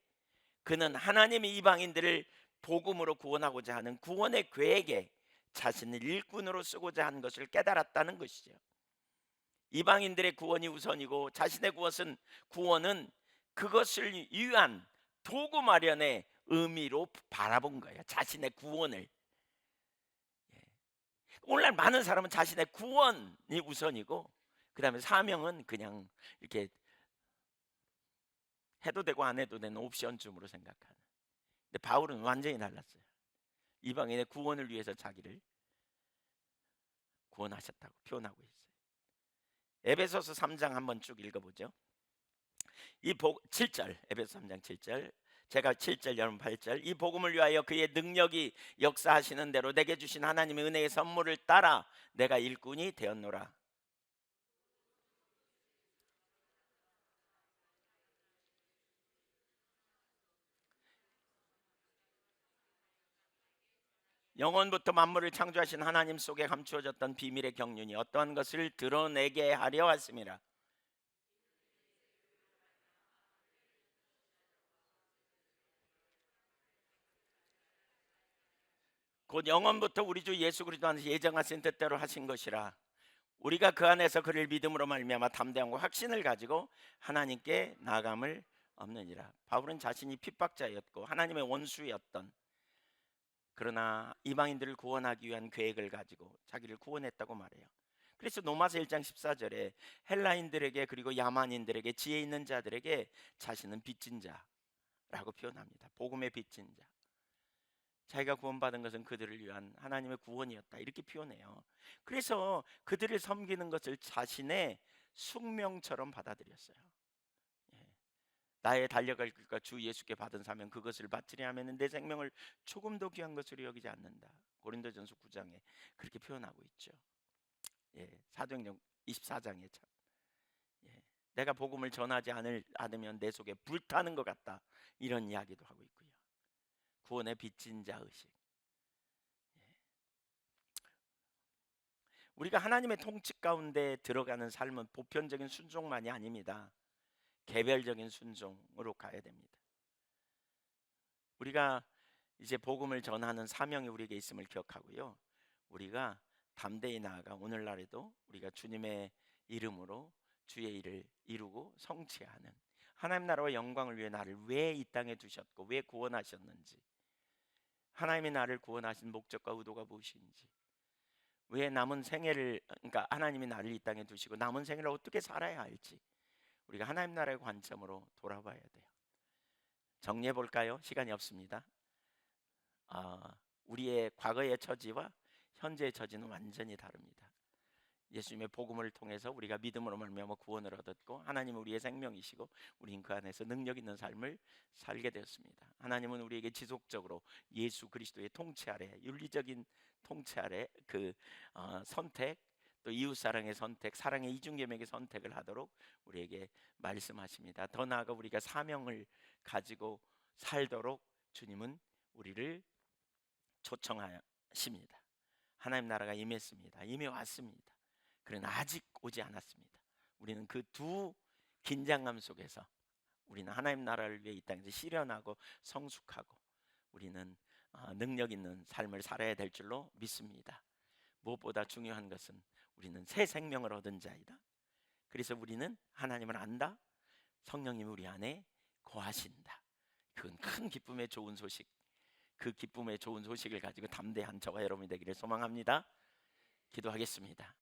그는 하나님이 이방인들을 복음으로 구원하고자 하는 구원의 계획에 자신을 일꾼으로 쓰고자 한 것을 깨달았다는 것이죠. 이방인들의 구원이 우선이고 자신의 구원은 그것을 위한 도구 마련의 의미로 바라본 거예요. 자신의 구원을. 오늘날 많은 사람은 자신의 구원이 우선이고 그 다음에 사명은 그냥 이렇게 해도 되고 안 해도 되는 옵션쯤으로 생각하는. 근데 바울은 완전히 달랐어요. 이방인의 구원을 위해서 자기를 구원하셨다고 표현하고 있어요. 에베소서 3장 한번 쭉 읽어보죠. 7절 에베소 3장 7절 제가 7절 여러분 8절 이 복음을 위하여 그의 능력이 역사하시는 대로 내게 주신 하나님의 은혜의 선물을 따라 내가 일꾼이 되었노라. 영원부터 만물을 창조하신 하나님 속에 감추어졌던 비밀의 경륜이 어떠한 것을 드러내게 하려 왔습니다. 곧 영원부터 우리 주 예수 그리스도 안에서 예정하신 뜻대로 하신 것이라. 우리가 그 안에서 그를 믿음으로 말미암아 담대함과 확신을 가지고 하나님께 나아감을 없느니라. 바울은 자신이 핍박자였고 하나님의 원수였던 그러나 이방인들을 구원하기 위한 계획을 가지고 자기를 구원했다고 말해요. 그래서 로마서 1장 14절에 헬라인들에게 그리고 야만인들에게 지혜 있는 자들에게 자신은 빚진 자라고 표현합니다. 복음의 빚진 자. 자기가 구원받은 것은 그들을 위한 하나님의 구원이었다 이렇게 표현해요. 그래서 그들을 섬기는 것을 자신의 숙명처럼 받아들였어요. 예. 나의 달려갈 길과 주 예수께 받은 사명 그것을 바치려 하면 내 생명을 조금도 귀한 것으로 여기지 않는다. 고린도전서 9장에 그렇게 표현하고 있죠. 예, 사도행전 24장에 참 예, 내가 복음을 전하지 않으면 내 속에 불타는 것 같다 이런 이야기도 하고 있고요. 구원의 빚진 자 의식. 우리가 하나님의 통치 가운데 들어가는 삶은 보편적인 순종만이 아닙니다. 개별적인 순종으로 가야 됩니다. 우리가 이제 복음을 전하는 사명이 우리에게 있음을 기억하고요. 우리가 담대히 나아가 오늘날에도 우리가 주님의 이름으로 주의 일을 이루고 성취하는 하나님 나라와 영광을 위해 나를 왜 이 땅에 두셨고 왜 구원하셨는지 하나님이 나를 구원하신 목적과 의도가 무엇인지 왜 남은 생애를 그러니까 하나님이 나를 이 땅에 두시고 남은 생애를 어떻게 살아야 할지 우리가 하나님 나라의 관점으로 돌아봐야 돼요. 정리해 볼까요? 시간이 없습니다. 우리의 과거의 처지와 현재의 처지는 완전히 다릅니다. 예수님의 복음을 통해서 우리가 믿음으로 말미암아 구원을 얻었고, 하나님은 우리의 생명이시고 우리는 그 안에서 능력 있는 삶을 살게 되었습니다. 하나님은 우리에게 지속적으로 예수 그리스도의 통치 아래, 윤리적인 통치 아래 선택, 또 이웃사랑의 선택, 사랑의 이중계명의 선택을 하도록 우리에게 말씀하십니다. 더 나아가 우리가 사명을 가지고 살도록 주님은 우리를 초청하십니다. 하나님 나라가 임했습니다. 이미 왔습니다. 그러나 아직 오지 않았습니다. 우리는 그 두 긴장감 속에서 우리는 하나님 나라를 위해 이 땅에서 실현하고 성숙하고 우리는 능력 있는 삶을 살아야 될 줄로 믿습니다. 무엇보다 중요한 것은 우리는 새 생명을 얻은 자이다. 그래서 우리는 하나님을 안다. 성령님이 우리 안에 거하신다. 그건 큰 기쁨의 좋은 소식. 그 기쁨의 좋은 소식을 가지고 담대한 저와 여러분이 되기를 소망합니다. 기도하겠습니다.